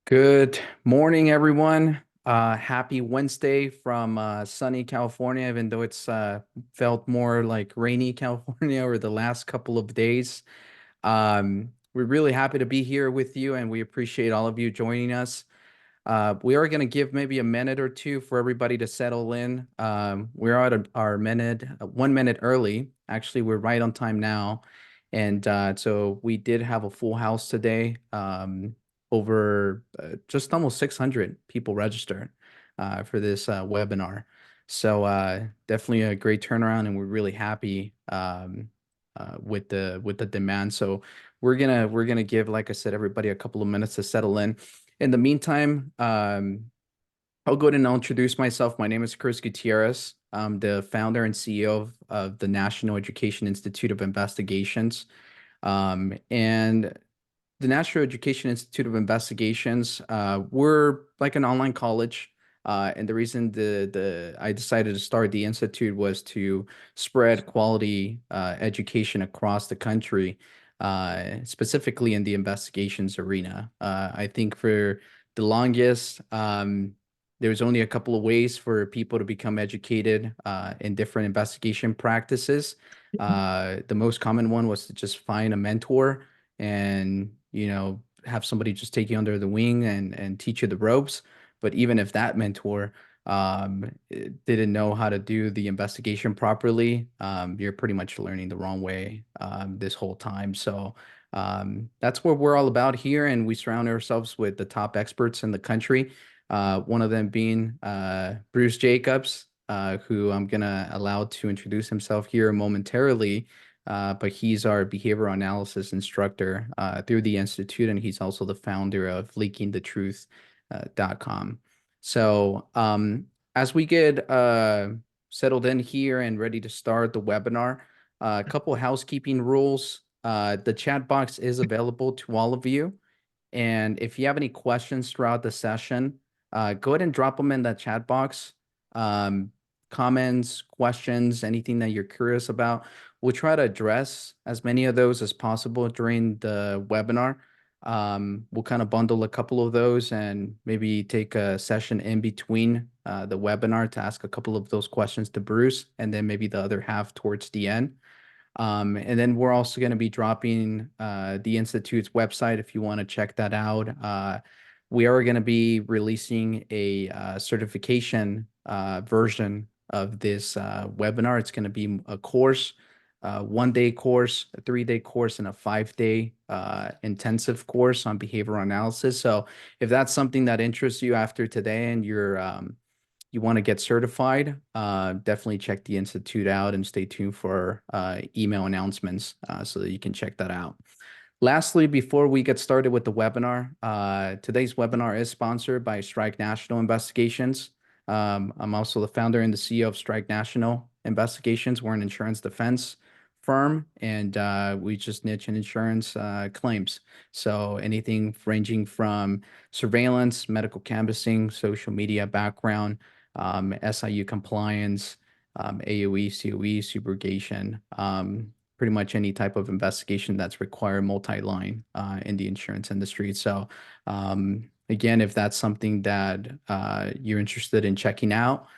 Good morning, everyone. Happy Wednesday from sunny California, even though it's felt more like rainy California over the last couple of days. We're really happy to be here with you, and we appreciate all of you joining us. We are going to give maybe a minute or two for everybody to settle in. We're at our minute, 1 minute early. Actually, we're right on time now. And so we did have a full house today. Over just almost 600 people registered for this webinar. So definitely a great turnaround, and we're really happy with the demand. So we're gonna give, like I said, everybody a couple of minutes to settle in. In the meantime, I'll go ahead and I'll introduce myself. My name is Chris Gutierrez. I'm the founder and CEO of the National Education Institute of Investigations. And the National Education Institute of Investigations, we're like an online college. And the reason the I decided to start the institute was to spread quality education across the country, specifically in the investigations arena. I think for the longest, there was only a couple of ways for people to become educated in different investigation practices. The most common one was to just find a mentor and have somebody just take you under the wing and teach you the ropes. But even if that mentor didn't know how to do the investigation properly, you're pretty much learning the wrong way this whole time. So that's what we're all about here, and we surround ourselves with the top experts in the country. One of them being Bruce Jacobs, who I'm gonna allow to introduce himself here momentarily. But he's our behavioral analysis instructor through the Institute, and he's also the founder of leakingthetruth.com. So as we get settled in here and ready to start the webinar, a couple of housekeeping rules. The chat box is available to all of you. And if you have any questions throughout the session, go ahead and drop them in that chat box. Um, Comments, questions, anything that you're curious about. We'll try to address as many of those as possible during the webinar. We'll kind of bundle a couple of those and maybe take a session in between the webinar to ask a couple of those questions to Bruce, and then maybe the other half towards the end. And then we're also going to be dropping the Institute's website if you want to check that out. We are going to be releasing a certification version of this webinar. It's going to be a course, 1 day course, a 3 day course, and a 5 day intensive course on behavioral analysis. So if that's something that interests you after today and you want to get certified, definitely check the Institute out and stay tuned for email announcements so that you can check that out. Lastly, before we get started with the webinar, today's webinar is sponsored by Strike National Investigations. I'm also the founder and the CEO of Strike National Investigations. We're an insurance defense firm, and we just niche in insurance claims. So anything ranging from surveillance, medical canvassing, social media background, SIU compliance, AOE, COE, subrogation, pretty much any type of investigation that's required multi-line in the insurance industry. So again, if that's something that you're interested in checking out,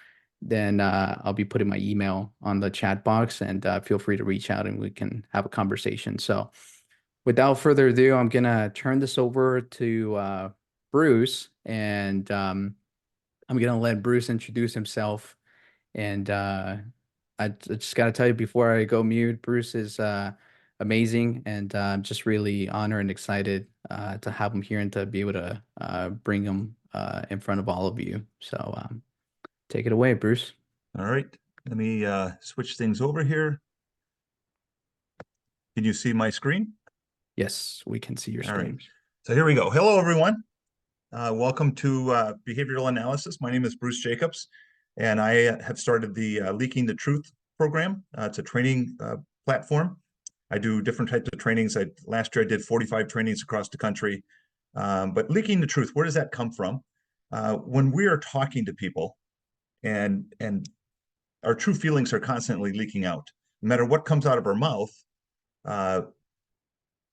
then I'll be putting my email on the chat box, and feel free to reach out and we can have a conversation. So without further ado, I'm gonna turn this over to Bruce, and I'm gonna let Bruce introduce himself. And I just gotta tell you before I go mute, Bruce is amazing, and I'm just really honored and excited to have him here and to be able to bring him in front of all of you. So take it away, Bruce. All right, let me switch things over here. Can you see my screen? Yes, we can see your All right, screen. so here we go. Hello, everyone. Welcome to Behavioral Analysis. My name is Bruce Jacobs, and I have started the Leaking the Truth program. It's a training platform. I do different types of trainings. Last year I did 45 trainings across the country. But leaking the truth, where does that come from? When we are talking to people and our true feelings are constantly leaking out, no matter what comes out of our mouth, uh,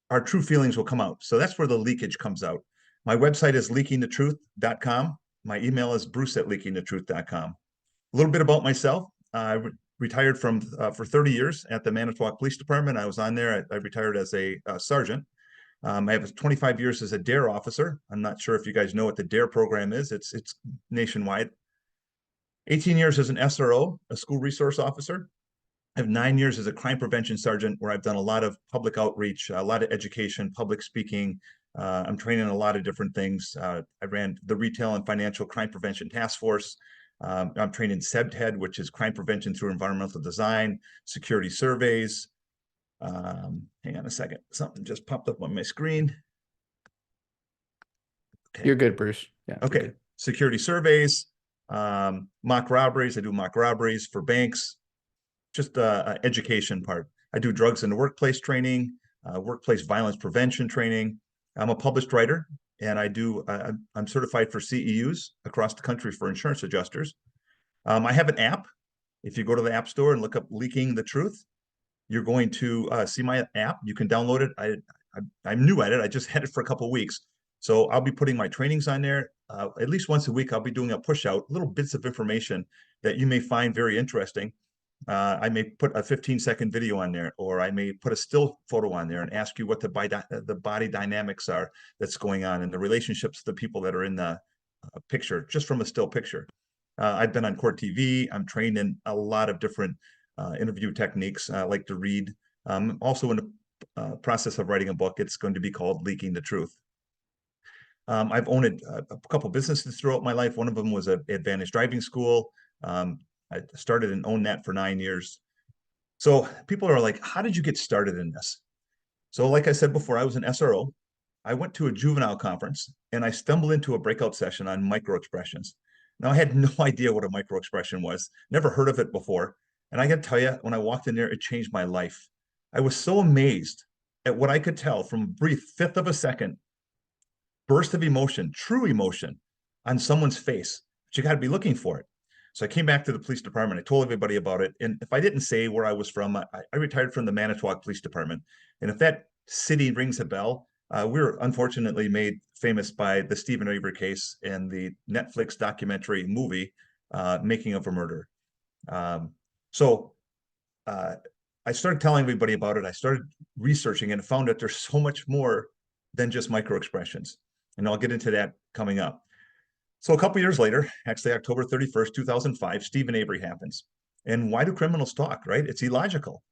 our true feelings will come out. So that's where the leakage comes out. My website is leakingthetruth.com. My email is bruce@leakingthetruth.com. A little bit about myself. I retired for 30 years at the Manitowoc Police Department. I was on there. I retired as a sergeant. I have 25 years as a DARE officer. I'm not sure if you guys know what the DARE program is. It's nationwide. 18 years as an SRO, a school resource officer. I have 9 years as a crime prevention sergeant, where I've done a lot of public outreach, a lot of education, public speaking. I'm training a lot of different things. I ran the Retail and Financial Crime Prevention Task Force. I'm training SEBTED, which is crime prevention through environmental design, security surveys. Hang on a second. Something just popped up on my screen. Okay. You're good, Bruce. Yeah, you're Okay. good. Security surveys, mock robberies. I do mock robberies for banks, just the education part. I do drugs in the workplace training, workplace violence prevention training. I'm a published writer, and I'm certified for CEUs across the country for insurance adjusters. I have an app. If you go to the App Store and look up Leaking the Truth, you're going to see my app. You can download it. I'm new at it. I just had it for a couple of weeks. So I'll be putting my trainings on there. At least once a week, I'll be doing a push out, little bits of information that you may find very interesting. I may put a 15-second video on there, or I may put a still photo on there and ask you what the body dynamics are that's going on, and the relationships to the people that are in the picture, just from a still picture. I've been on court TV. I'm trained in a lot of different interview techniques. I like to read. Also in the process of writing a book. It's going to be called Leaking the Truth. I've owned a couple businesses throughout my life. One of them was an advanced driving school. I started and owned that for 9 years. So people are like, how did you get started in this? So like I said before, I was an SRO. I went to a juvenile conference and I stumbled into a breakout session on microexpressions. Now I had no idea what a microexpression was, never heard of it before. And I got to tell you, when I walked in there, it changed my life. I was so amazed at what I could tell from a brief fifth of a second burst of emotion, true emotion on someone's face. But you got to be looking for it. So I came back to the police department. I told everybody about it. And if I didn't say where I was from, I retired from the Manitowoc Police Department. And if that city rings a bell, we were unfortunately made famous by the Stephen Avery case and the Netflix documentary movie, Making of a Murder. So I started telling everybody about it. I started researching and found that there's so much more than just microexpressions. And I'll get into that coming up. So a couple years later, actually October 31st, 2005, Stephen Avery happens. And why do criminals talk, right? It's illogical.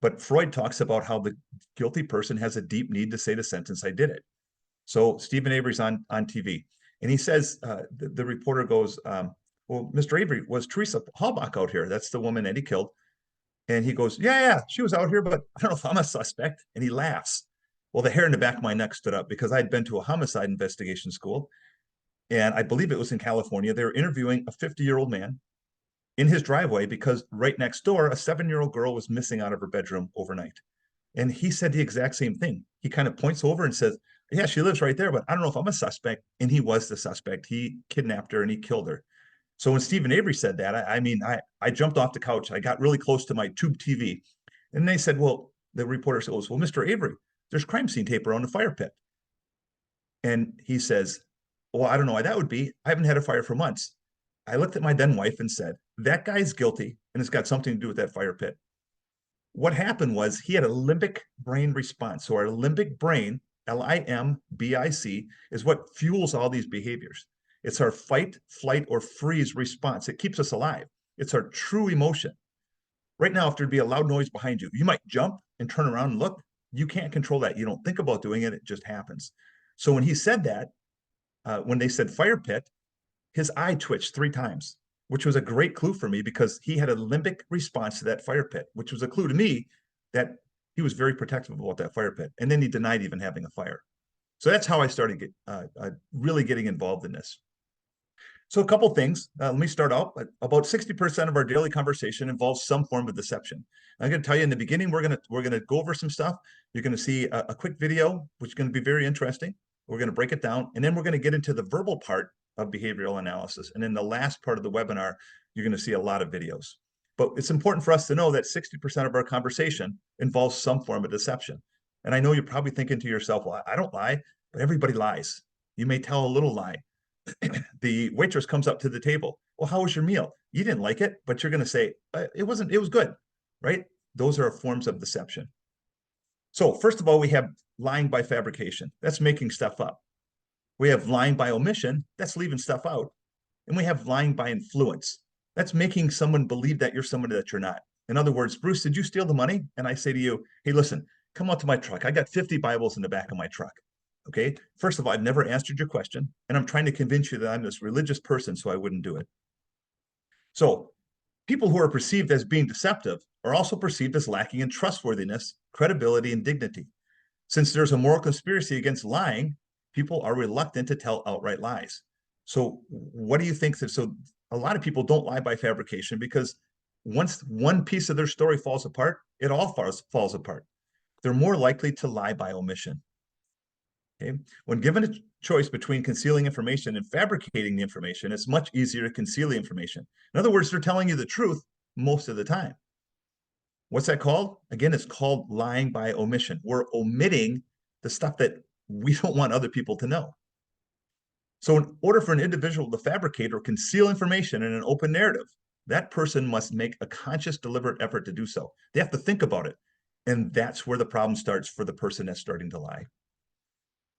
But Freud talks about how the guilty person has a deep need to say the sentence, I did it. So Stephen Avery's on TV. And he says, the reporter goes, well, Mr. Avery, was Teresa Halbach out here? That's the woman that he killed. And he goes, yeah, she was out here, but I don't know if I'm a suspect. And he laughs. Well, the hair in the back of my neck stood up because I'd been to a homicide investigation school. And I believe it was in California. They were interviewing a 50-year-old man in his driveway because right next door, a 7-year-old girl was missing out of her bedroom overnight. And he said the exact same thing. He kind of points over and says, yeah, she lives right there, but I don't know if I'm a suspect. And he was the suspect. He kidnapped her and he killed her. So when Stephen Avery said that, I jumped off the couch. I got really close to my tube TV. And they said, well, the reporter goes, well, Mr. Avery, there's crime scene tape around the fire pit. And he says, well, I don't know why that would be. I haven't had a fire for months. I looked at my then wife and said, that guy's guilty and it's got something to do with that fire pit. What happened was he had a limbic brain response. So our limbic brain, LIMBIC, is what fuels all these behaviors. It's our fight, flight, or freeze response. It keeps us alive. It's our true emotion. Right now, if there'd be a loud noise behind you, you might jump and turn around and look. You can't control that. You don't think about doing it. It just happens. So when he said that, when they said fire pit, his eye twitched 3 times, which was a great clue for me because he had a limbic response to that fire pit, which was a clue to me that he was very protective about that fire pit. And then he denied even having a fire. So that's how I started really getting involved in this. So a couple things. Let me start out. About 60% of our daily conversation involves some form of deception. I'm going to tell you in the beginning, we're going to go over some stuff. You're going to see a quick video, which is going to be very interesting. We're going to break it down, and then we're going to get into the verbal part of behavioral analysis. And in the last part of the webinar, you're going to see a lot of videos. But it's important for us to know that 60% of our conversation involves some form of deception. And I know you're probably thinking to yourself, well, I don't lie, but everybody lies. You may tell a little lie. The waitress comes up to the table. Well, how was your meal? You didn't like it, but you're going to say, it wasn't, it was good, right? Those are forms of deception. So, first of all, we have lying by fabrication. That's making stuff up. We have lying by omission. That's leaving stuff out. And we have lying by influence. That's making someone believe that you're somebody that you're not. In other words, Bruce, did you steal the money? And I say to you, hey, listen, come out to my truck. I got 50 Bibles in the back of my truck. Okay. First of all, I've never answered your question. And I'm trying to convince you that I'm this religious person, so I wouldn't do it. So people who are perceived as being deceptive are also perceived as lacking in trustworthiness, credibility, and dignity. Since there's a moral conspiracy against lying, people are reluctant to tell outright lies. So, what do you think? So, a lot of people don't lie by fabrication because once one piece of their story falls apart, it all falls apart. They're more likely to lie by omission. Okay? When given a choice between concealing information and fabricating the information, it's much easier to conceal the information. In other words, they're telling you the truth most of the time. What's that called? Again, it's called lying by omission. We're omitting the stuff that we don't want other people to know. So, in order for an individual to fabricate or conceal information in an open narrative, that person must make a conscious, deliberate effort to do so. They have to think about it. And that's where the problem starts for the person that's starting to lie.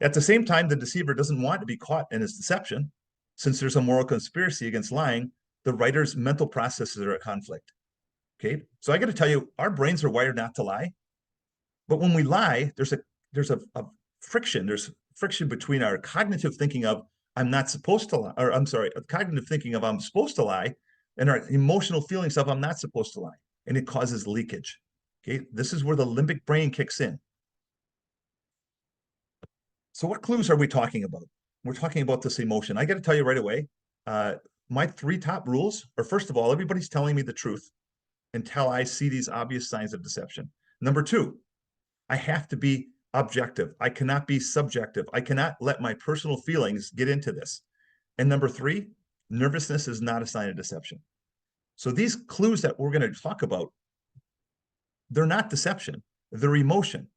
At the same time, the deceiver doesn't want to be caught in his deception. Since there's a moral conspiracy against lying, the writer's mental processes are at conflict. Okay. So I got to tell you, our brains are wired not to lie. But when we lie, there's a friction. There's friction between our cognitive thinking of I'm not supposed to lie, or I'm sorry, cognitive thinking of I'm supposed to lie, and our emotional feelings of I'm not supposed to lie. And it causes leakage. Okay. This is where the limbic brain kicks in. So what clues are we talking about? We're talking about this emotion. I got to tell you right away, my three top rules are, first of all, everybody's telling me the truth until I see these obvious signs of deception. Number two, I have to be objective. I cannot be subjective. I cannot let my personal feelings get into this. And number three, nervousness is not a sign of deception. So these clues that we're going to talk about, they're not deception, they're emotion.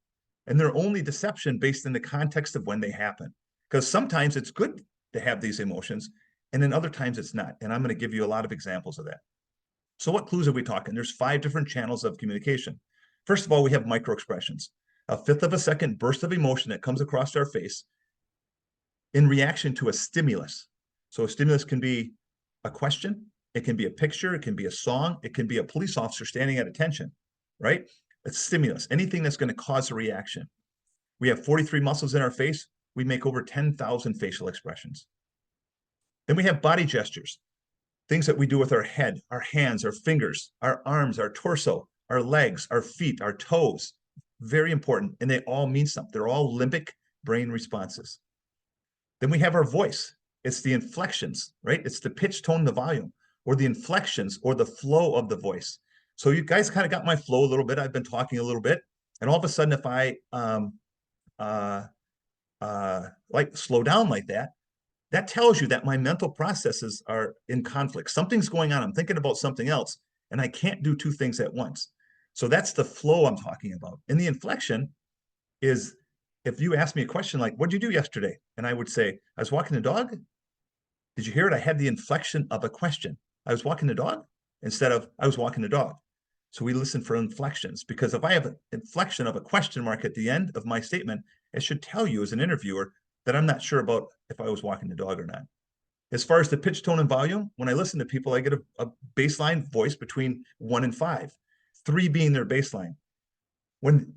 And they're only deception based in the context of when they happen. Because sometimes it's good to have these emotions, and then other times it's not. And I'm going to give you a lot of examples of that. So what clues are we talking? There's 5 different channels of communication. First of all, we have micro expressions, a fifth of a second burst of emotion that comes across our face in reaction to a stimulus. So a stimulus can be a question, it can be a picture, it can be a song, it can be a police officer standing at attention, right? It's stimulus, anything that's going to cause a reaction. We have 43 muscles in our face. We make over 10,000 facial expressions. Then we have body gestures, things that we do with our head, our hands, our fingers, our arms, our torso, our legs, our feet, our toes. Very important. And they all mean something. They're all limbic brain responses. Then we have our voice. It's the inflections, right? It's the pitch, tone, the volume, or the inflections or the flow of the voice. So you guys kind of got my flow a little bit. I've been talking a little bit. And all of a sudden, if I like slow down like that, that tells you that my mental processes are in conflict. Something's going on. I'm thinking about something else, and I can't do 2 things at once. So that's the flow I'm talking about. And the inflection is if you ask me a question like, what'd you do yesterday? And I would say, I was walking the dog. Did you hear it? I had the inflection of a question. I was walking the dog instead of I was walking the dog. So we listen for inflections because if I have an inflection of a question mark at the end of my statement, it should tell you as an interviewer that I'm not sure about if I was walking the dog or not. As far as the pitch, tone, and volume, when I listen to people, I get a baseline voice between 1 and 5, 3 being their baseline.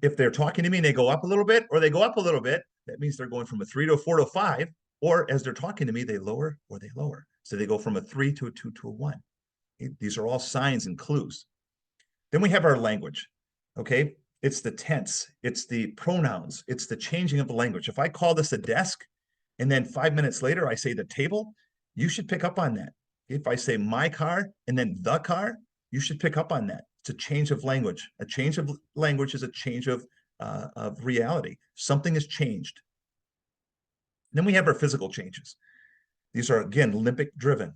If they're talking to me and they go up a little bit or they go up a little bit, that means they're going from a 3 to a 4 to a 5. Or as they're talking to me, they lower or they lower. So they go from a 3 to a 2 to a 1. These are all signs and clues. Then we have our language. Okay. It's the tense, it's the pronouns, it's the changing of the language. If I call this a desk and then 5 minutes later I say the table, you should pick up on that. If I say my car and then the car, you should pick up on that. It's a change of language. A change of language is a change of reality. Something has changed. Then we have our physical changes. These are, again, limbic driven.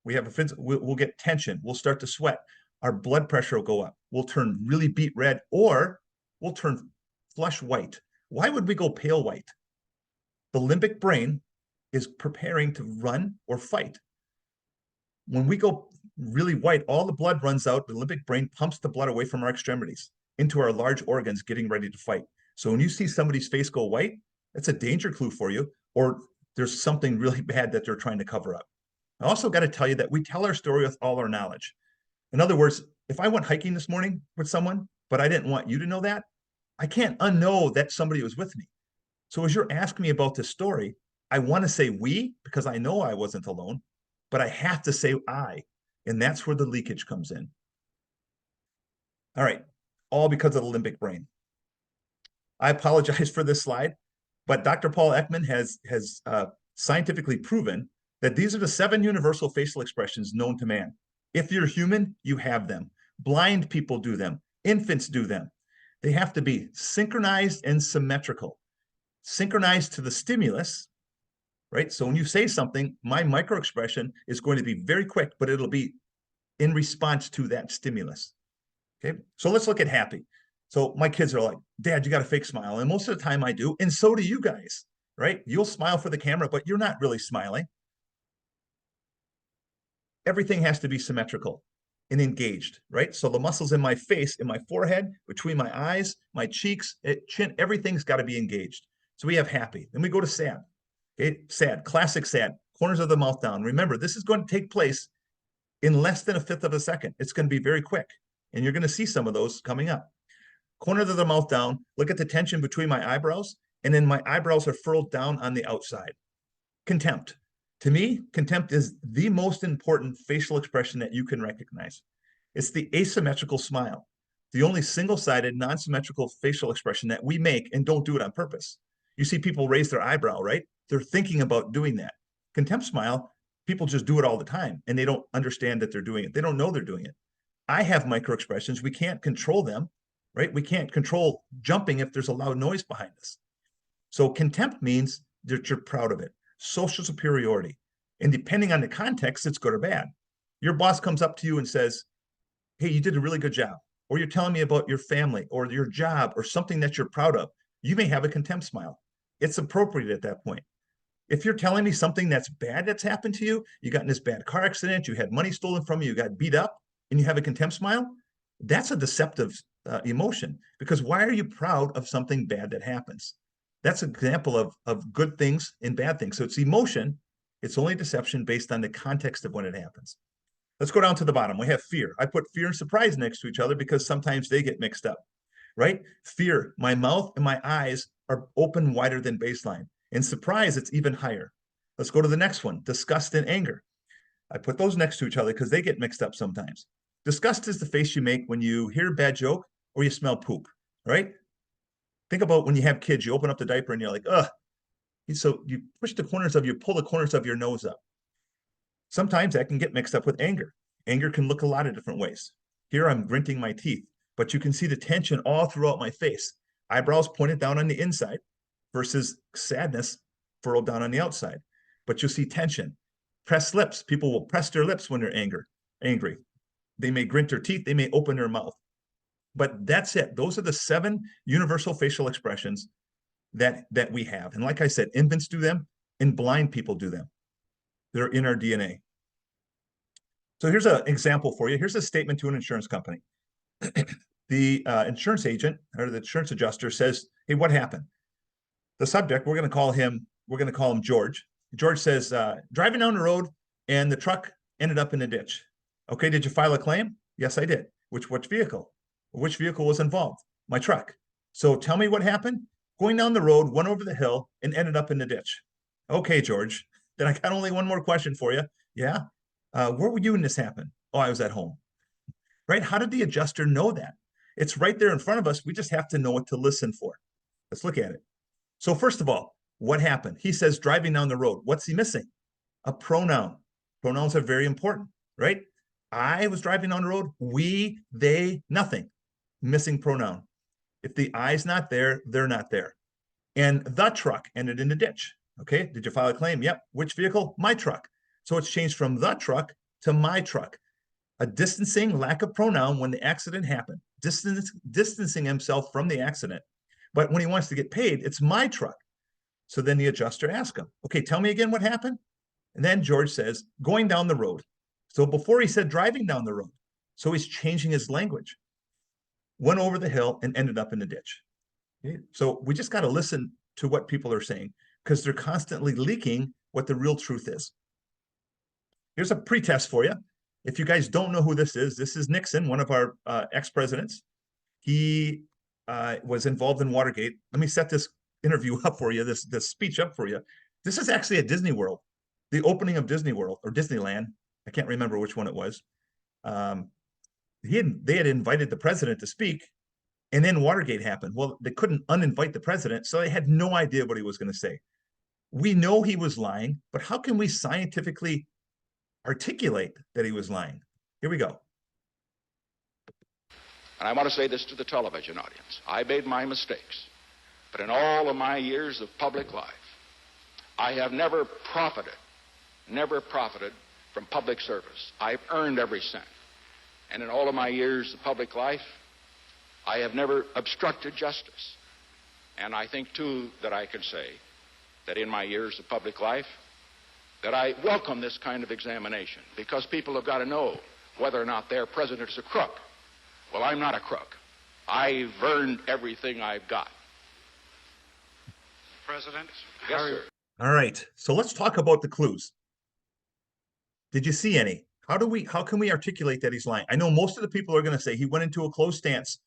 We have we'll get tension. We'll start to sweat. Our blood pressure will go up. We'll turn really beet red, or we'll turn flush white. Why would we go pale white? The limbic brain is preparing to run or fight. When we go really white, all the blood runs out. The limbic brain pumps the blood away from our extremities into our large organs, getting ready to fight. So when you see somebody's face go white, that's a danger clue for you, or there's something really bad that they're trying to cover up. I also got to tell you that we tell our story with all our knowledge. In other words, if I went hiking this morning with someone, but I didn't want you to know that, I can't unknow that somebody was with me. So as you're asking me about this story, I want to say we because I know I wasn't alone, but I have to say I. And that's where the leakage comes in. All right, all because of the limbic brain. I apologize for this slide, but Dr. Paul Ekman has scientifically proven that these are the 7 universal facial expressions known to man. If you're human, you have them. Blind people do them. Infants do them. They have to be synchronized and symmetrical. Synchronized to the stimulus, right? So when you say something, my micro expression is going to be very quick, but it'll be in response to that stimulus. Okay, so let's look at happy. So my kids are like, Dad, you got a fake smile. And most of the time I do. And so do you guys, right? You'll smile for the camera, but you're not really smiling. Everything has to be symmetrical and engaged, right? So the muscles in my face, in my forehead, between my eyes, my cheeks, chin, everything's got to be engaged. So we have happy. Then we go to sad. Okay, sad, classic sad, corners of the mouth down. Remember, this is going to take place in less than a fifth of a second. It's going to be very quick. And you're going to see some of those coming up. Corner of the mouth down. Look at the tension between my eyebrows. And then my eyebrows are furrowed down on the outside. Contempt. To me, contempt is the most important facial expression that you can recognize. It's the asymmetrical smile, the only single-sided, non-symmetrical facial expression that we make and don't do it on purpose. You see people raise their eyebrow, right? They're thinking about doing that. Contempt smile, people just do it all the time and they don't understand that they're doing it. They don't know they're doing it. I have micro expressions. We can't control them, right? We can't control jumping if there's a loud noise behind us. So contempt means that you're proud of it. Social superiority. And depending on the context, it's good or bad. Your boss comes up to you and says, hey, you did a really good job. Or you're telling me about your family or your job or something that you're proud of. You may have a contempt smile. It's appropriate at that point. If you're telling me something that's bad that's happened to you, you got in this bad car accident, you had money stolen from you, you got beat up, and you have a contempt smile, that's a deceptive emotion. Because why are you proud of something bad that happens? That's an example of good things and bad things. So it's emotion. It's only deception based on the context of when it happens. Let's go down to the bottom. We have fear. I put fear and surprise next to each other because sometimes they get mixed up, right? Fear, my mouth and my eyes are open wider than baseline. In surprise, it's even higher. Let's go to the next one, disgust and anger. I put those next to each other because they get mixed up sometimes. Disgust is the face you make when you hear a bad joke or you smell poop, right? Think about when you have kids, you open up the diaper and you're like, ugh. So you push the corners of, you pull the corners of your nose up. Sometimes that can get mixed up with anger. Anger can look a lot of different ways. Here I'm gritting my teeth, but you can see the tension all throughout my face. Eyebrows pointed down on the inside versus sadness furrowed down on the outside. But you'll see tension. Pressed lips. People will press their lips when they're angry. They may grit their teeth. They may open their mouth. But that's it. Those are the 7 universal facial expressions that we have. And like I said, infants do them and blind people do them. They're in our DNA. So here's an example for you. Here's a statement to an insurance company. The insurance agent or the insurance adjuster says, hey, what happened? The subject, we're going to call him George. George says, driving down the road and the truck ended up in a ditch. Okay, did you file a claim? Yes, I did. Which vehicle? Which vehicle was involved? My truck. So tell me what happened. Going down the road, went over the hill and ended up in the ditch. Okay, George. Then I got only one more question for you. Yeah. Where were you when this happened? Oh, I was at home. Right? How did the adjuster know that? It's right there in front of us. We just have to know what to listen for. Let's look at it. So first of all, what happened? He says driving down the road. What's he missing? A pronoun. Pronouns are very important, right? I was driving down the road. We, they, nothing. Missing pronoun. If the I's not there, they're not there. And the truck ended in the ditch. Okay, did you file a claim? Yep. Which vehicle? My truck. So it's changed from the truck to my truck. A distancing lack of pronoun when the accident happened. Distancing himself from the accident. But when he wants to get paid, it's my truck. So then the adjuster asks him, okay, tell me again what happened. And then George says, going down the road. So before he said driving down the road. So he's changing his language. Went over the hill and ended up in the ditch. Okay? So we just got to listen to what people are saying because they're constantly leaking what the real truth is. Here's a pretest for you. If you guys don't know who this is Nixon, one of our ex-presidents. He was involved in Watergate. Let me set this interview up for you, this speech up for you. This is actually at Disney World, the opening of Disney World or Disneyland. I can't remember which one it was. They had invited the president to speak, and then Watergate happened. Well, they couldn't uninvite the president, so they had no idea what he was going to say. We know he was lying, but how can we scientifically articulate that he was lying? Here we go. And I want to say this to the television audience. I made my mistakes, but in all of my years of public life, I have never profited from public service. I've earned every cent. And in all of my years of public life, I have never obstructed justice. And I think, too, that I can say that in my years of public life, that I welcome this kind of examination because people have got to know whether or not their president is a crook. Well, I'm not a crook. I've earned everything I've got. President? Yes, sir. All right. So let's talk about the clues. Did you see any? How can we articulate that he's lying? I know most of the people are going to say he went into a closed stance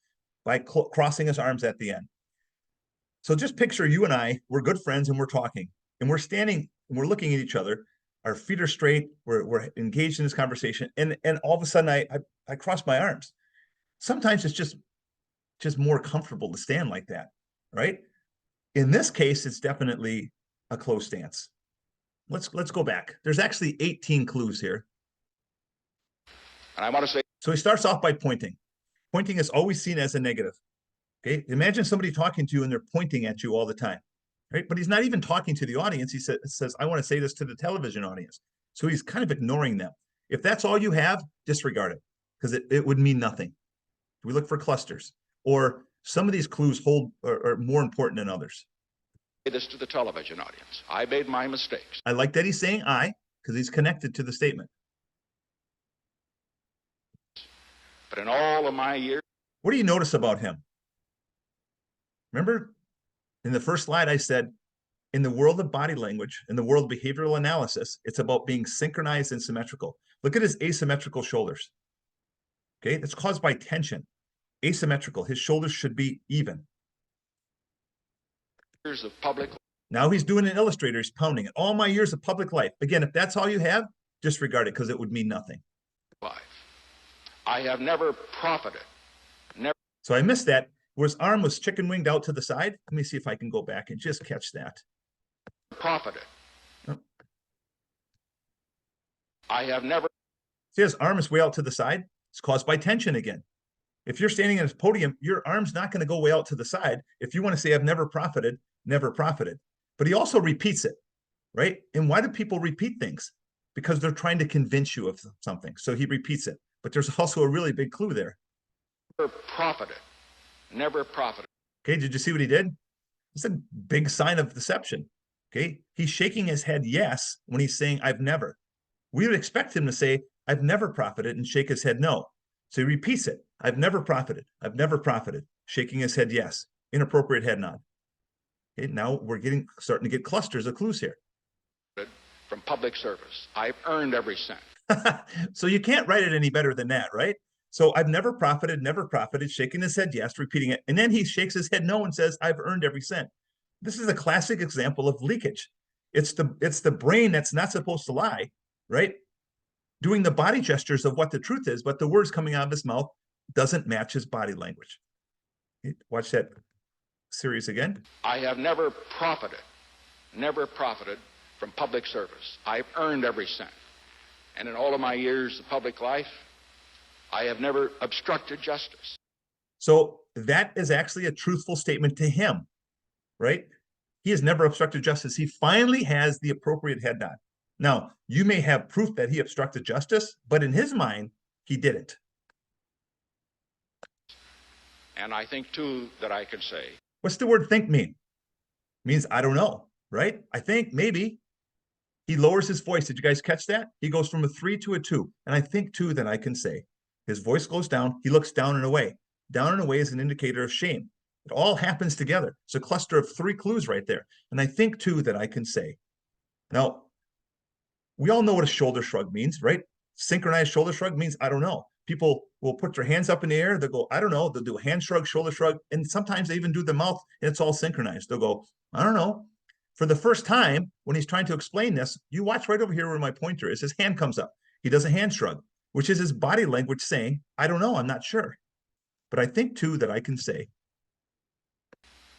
by crossing his arms at the end. So just picture you and I, we're good friends and we're talking and we're standing and we're looking at each other. Our feet are straight. We're engaged in this conversation. And all of a sudden I cross my arms. Sometimes it's just more comfortable to stand like that, right? In this case, it's definitely a closed stance. Let's go back. There's actually 18 clues here. And I want to say, so he starts off by pointing. Pointing is always seen as a negative. Okay, imagine somebody talking to you and they're pointing at you all the time, right? But he's not even talking to the audience. He says, I want to say this to the television audience. So he's kind of ignoring them. If that's all you have, disregard it because it would mean nothing. We look for clusters, or some of these clues are more important than others. This to the television audience. I made my mistakes. I like that he's saying I because he's connected to the statement. But in all of my years, what do you notice about him? Remember, in the first slide, I said, in the world of body language, in the world of behavioral analysis, it's about being synchronized and symmetrical. Look at his asymmetrical shoulders. Okay, that's caused by tension. Asymmetrical. His shoulders should be even. Years of public. Now he's doing an illustrator. He's pounding it. All my years of public life. Again, if that's all you have, disregard it because it would mean nothing. Life. I have never profited. Never. So I missed that. Where his arm was chicken winged out to the side. Let me see if I can go back and just catch that. Profited. Oh. I have never. See, his arm is way out to the side. It's caused by tension again. If you're standing at a podium, your arm's not going to go way out to the side. If you want to say, I've never profited, never profited. But he also repeats it, right? And why do people repeat things? Because they're trying to convince you of something. So he repeats it. But there's also a really big clue there. Never profited. Never profited. Okay, did you see what he did? It's a big sign of deception. Okay, he's shaking his head yes when he's saying, I've never. We would expect him to say, I've never profited and shake his head no. So he repeats it. I've never profited. I've never profited. Shaking his head yes. Inappropriate head nod. Okay, now we're starting to get clusters of clues here. From public service. I've earned every cent. So you can't write it any better than that, right? So I've never profited, shaking his head yes, repeating it. And then he shakes his head no and says, I've earned every cent. This is a classic example of leakage. It's the brain that's not supposed to lie, right? Doing the body gestures of what the truth is, but the words coming out of his mouth doesn't match his body language. Watch that series again. I have never profited from public service. I've earned every cent. And in all of my years of public life, I have never obstructed justice. So that is actually a truthful statement to him, right? He has never obstructed justice. He finally has the appropriate head nod. Now, you may have proof that he obstructed justice, but in his mind, he didn't. And I think, too, that I can say. What's the word think mean? It means I don't know. right? I think maybe. He lowers his voice. Did you guys catch that? He goes from a 3 to a 2. And I think too that I can say. His voice goes down. He looks down and away. Down and away is an indicator of shame. It all happens together. It's a cluster of 3 clues right there. And I think too that I can say. Now, we all know what a shoulder shrug means, right? Synchronized shoulder shrug means I don't know. People will put their hands up in the air. They'll go, I don't know. They'll do a hand shrug, shoulder shrug. And sometimes they even do the mouth and it's all synchronized. They'll go, I don't know. For the first time, when he's trying to explain this, you watch right over here where my pointer is. His hand comes up. He does a hand shrug, which is his body language saying, I don't know, I'm not sure. But I think, too, that I can say.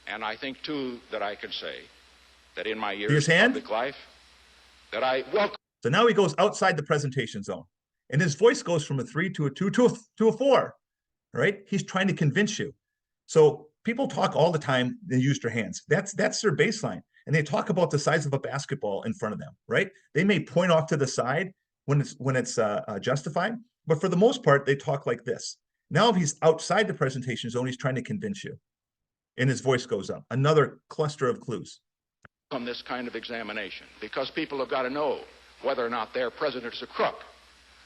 And I think, too, that I can say that in my years his of hand? public life, that I welcome. So now he goes outside the presentation zone. And his voice goes from a 3 to a 2 to a 4, right? He's trying to convince you. So people talk all the time, they use their hands. That's their baseline. And they talk about the size of a basketball in front of them, right? They may point off to the side when it's justified, but for the most part, they talk like this. Now, if he's outside the presentation zone, he's trying to convince you, and his voice goes up. Another cluster of clues. On this kind of examination, because people have got to know whether or not their president is a crook.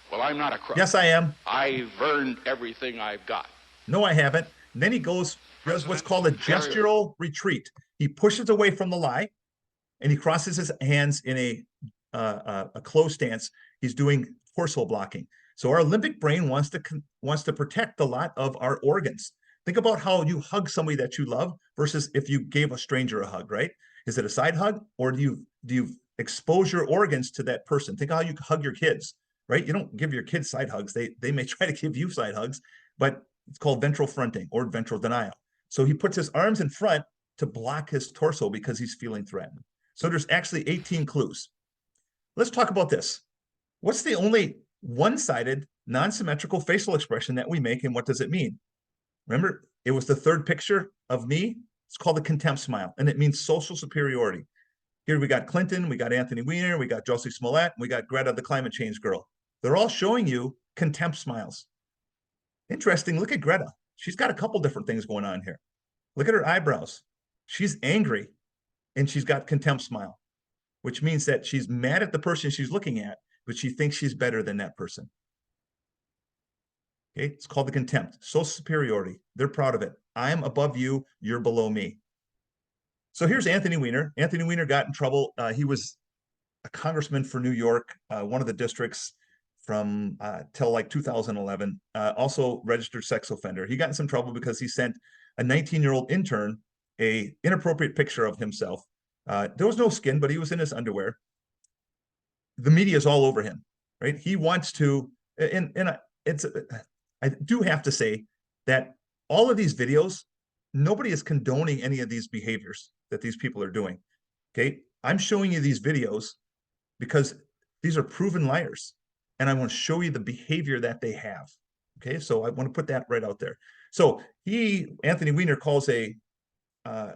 Well, I'm not a crook. Yes, I am. I've earned everything I've got. No, I haven't. And then he does what's called a gestural retreat. He pushes away from the lie, and he crosses his hands in a closed stance. He's doing torso blocking. So our limbic brain wants to protect a lot of our organs. Think about how you hug somebody that you love versus if you gave a stranger a hug, right? Is it a side hug, or do you expose your organs to that person? Think how you hug your kids, right? You don't give your kids side hugs. They may try to give you side hugs, but it's called ventral fronting or ventral denial. So he puts his arms in front to block his torso because he's feeling threatened. So there's actually 18 clues. Let's talk about this. What's the only one-sided, non-symmetrical facial expression that we make, and what does it mean? Remember, it was the third picture of me. It's called the contempt smile, and it means social superiority. Here we got Clinton, we got Anthony Weiner, we got Josie Smollett, and we got Greta, the climate change girl. They're all showing you contempt smiles. Interesting, look at Greta. She's got a couple different things going on here. Look at her eyebrows. She's angry, and she's got contempt smile, which means that she's mad at the person she's looking at, but she thinks she's better than that person. Okay, it's called the contempt, social superiority. They're proud of it. I'm above you, you're below me. So here's Anthony Weiner. Anthony Weiner got in trouble. He was a congressman for New York, one of the districts from till like 2011, also registered sex offender. He got in some trouble because he sent a 19-year-old intern a inappropriate picture of himself. There was no skin, but he was in his underwear. The media is all over him, right? He wants to, I do have to say that all of these videos, nobody is condoning any of these behaviors that these people are doing. Okay, I'm showing you these videos because these are proven liars, and I want to show you the behavior that they have. Okay, so I want to put that right out there. So Anthony Weiner, calls a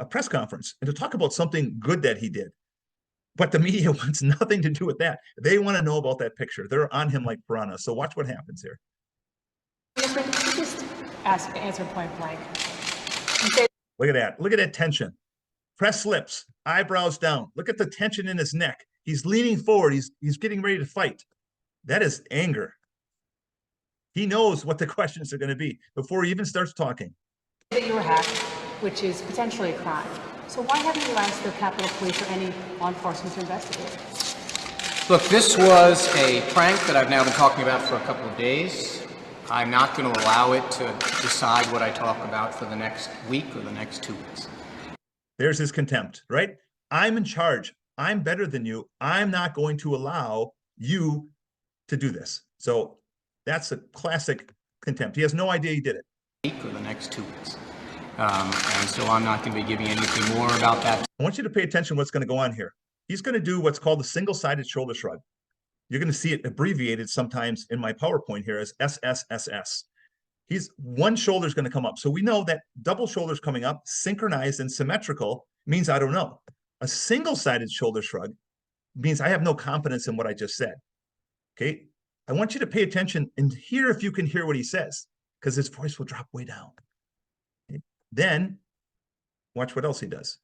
press conference and to talk about something good that he did. But the media wants nothing to do with that. They want to know about that picture. They're on him like piranhas. So watch what happens here. Just answer point blank. Look at that. Look at that tension. Press lips, eyebrows down. Look at the tension in his neck. He's leaning forward. He's getting ready to fight. That is anger. He knows what the questions are going to be before he even starts talking. That you were hacked, which is potentially a crime. So why haven't you asked the Capitol Police or any law enforcement to investigate? Look, this was a prank that I've now been talking about for a couple of days. I'm not going to allow it to decide what I talk about for the next week or the next 2 weeks. There's his contempt, right? I'm in charge. I'm better than you. I'm not going to allow you to do this. So that's a classic contempt. He has no idea he did it. Week or the next 2 weeks. And so I'm not going to be giving anything more about that. I want you to pay attention to what's going to go on here. He's going to do what's called the single-sided shoulder shrug. You're going to see it abbreviated sometimes in my PowerPoint here as SSSS. One shoulder is going to come up. So we know that double shoulders coming up, synchronized and symmetrical, means I don't know. A single-sided shoulder shrug means I have no confidence in what I just said. Okay? I want you to pay attention and hear if you can hear what he says, because his voice will drop way down. Okay? Then, watch what else he does.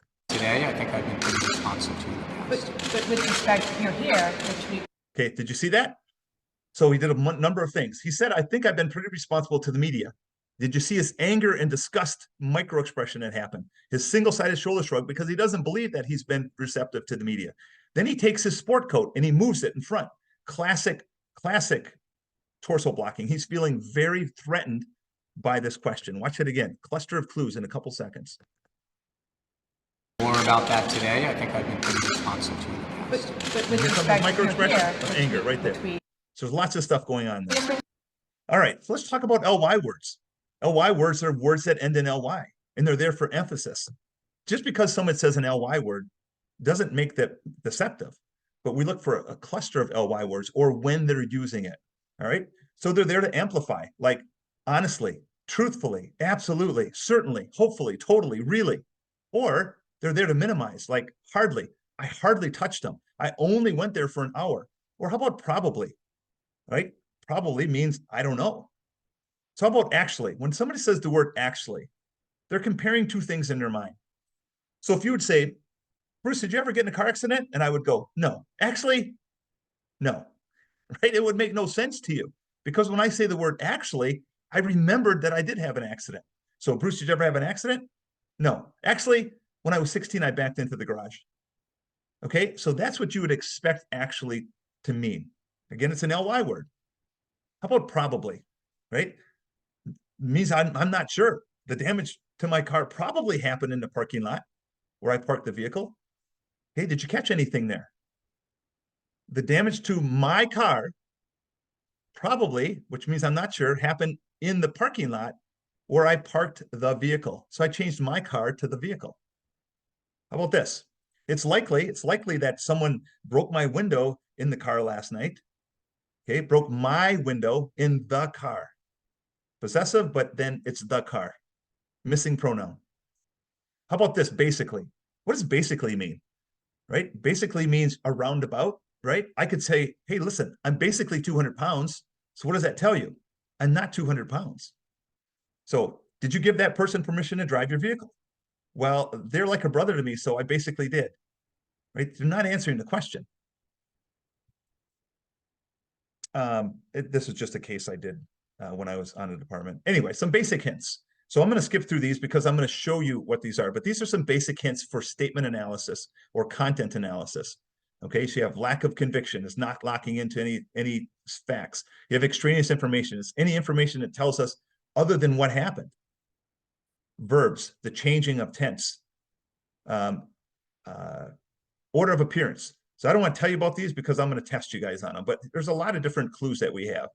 today. I think I've been pretty responsive to in the past. But with respect, you're here, which we Okay, did you see that? So he did a number of things. He said, I think I've been pretty responsible to the media. Did you see his anger and disgust micro expression that happened? His single-sided shoulder shrug because he doesn't believe that he's been receptive to the media. Then he takes his sport coat and he moves it in front. Classic torso blocking. He's feeling very threatened by this question. Watch it again. Cluster of clues in a couple seconds. More about that today. I think I've been pretty responsive to in the past. but with Here comes respect, micro you're expression here, of which anger we- right there. which we- So there's lots of stuff going on there. All right, so let's talk about LY words. LY words are words that end in LY, and they're there for emphasis. Just because someone says an LY word doesn't make that deceptive, but we look for a cluster of LY words or when they're using it. All right, so they're there to amplify, like honestly, truthfully, absolutely, certainly, hopefully, totally, really. Or they're there to minimize, like hardly. I hardly touched them. I only went there for an hour. Or how about probably, right? Probably means I don't know. So how about actually? When somebody says the word actually, they're comparing two things in their mind. So if you would say, Bruce, did you ever get in a car accident? And I would go, no. Actually, no. Right? It would make no sense to you because when I say the word actually, I remembered that I did have an accident. So Bruce, did you ever have an accident? No. Actually, when I was 16, I backed into the garage. Okay, so that's what you would expect actually to mean. Again, it's an LY word. How about probably, right? Means I'm not sure. The damage to my car probably happened in the parking lot where I parked the vehicle. Hey, did you catch anything there? The damage to my car probably, which means I'm not sure, happened in the parking lot where I parked the vehicle. So I changed my car to the vehicle. How about this? It's likely that someone broke my window in the car last night. Okay, broke my window in the car. Possessive, but then it's the car. Missing pronoun. How about this basically? What does basically mean? Right? Basically means a roundabout, right? I could say, hey, listen, I'm basically 200 pounds. So what does that tell you? I'm not 200 pounds. So did you give that person permission to drive your vehicle? Well, they're like a brother to me, so I basically did. Right? They're not answering the question. This is just a case I did when I was on the department. Anyway, some basic hints. So I'm going to skip through these because I'm going to show you what these are. But these are some basic hints for statement analysis or content analysis. Okay, so you have lack of conviction. It's not locking into any facts. You have extraneous information. It's any information that tells us other than what happened. Verbs, the changing of tense. Order of appearance. So I don't want to tell you about these because I'm going to test you guys on them, but there's a lot of different clues that we have.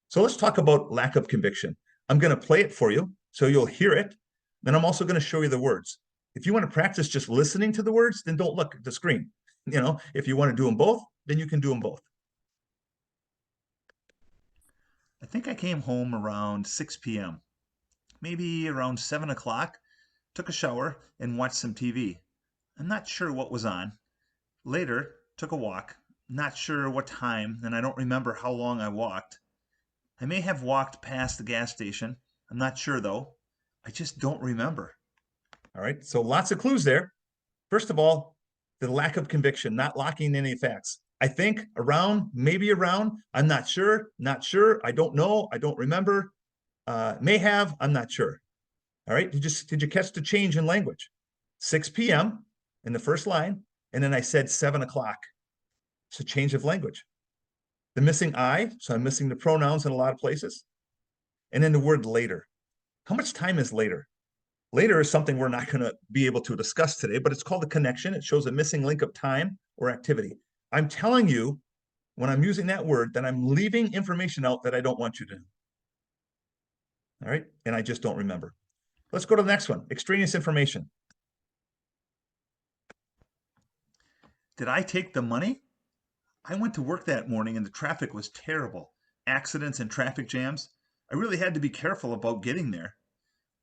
So let's talk about lack of conviction. I'm going to play it for you so you'll hear it. Then I'm also going to show you the words. If you want to practice just listening to the words, then don't look at the screen. You know, if you want to do them both, then you can do them both. I think I came home around 6 p.m., maybe around 7 o'clock, took a shower and watched some TV. I'm not sure what was on. Later, took a walk, not sure what time, and I don't remember how long I walked. I may have walked past the gas station. I'm not sure though. I just don't remember. All right, so lots of clues there. First of all, the lack of conviction, not locking in any facts. I think, around, maybe around, I'm not sure, I don't know, I don't remember, may have, I'm not sure. All right, did you catch the change in language? 6 p.m. in the first line, and then I said 7 o'clock. It's a change of language. The missing I, so I'm missing the pronouns in a lot of places. And then the word later. How much time is later? Later is something we're not going to be able to discuss today, but it's called a connection. It shows a missing link of time or activity. I'm telling you, when I'm using that word, that I'm leaving information out that I don't want you to know. All right, and I just don't remember. Let's go to the next one, extraneous information. Did I take the money? I went to work that morning and the traffic was terrible. Accidents and traffic jams. I really had to be careful about getting there.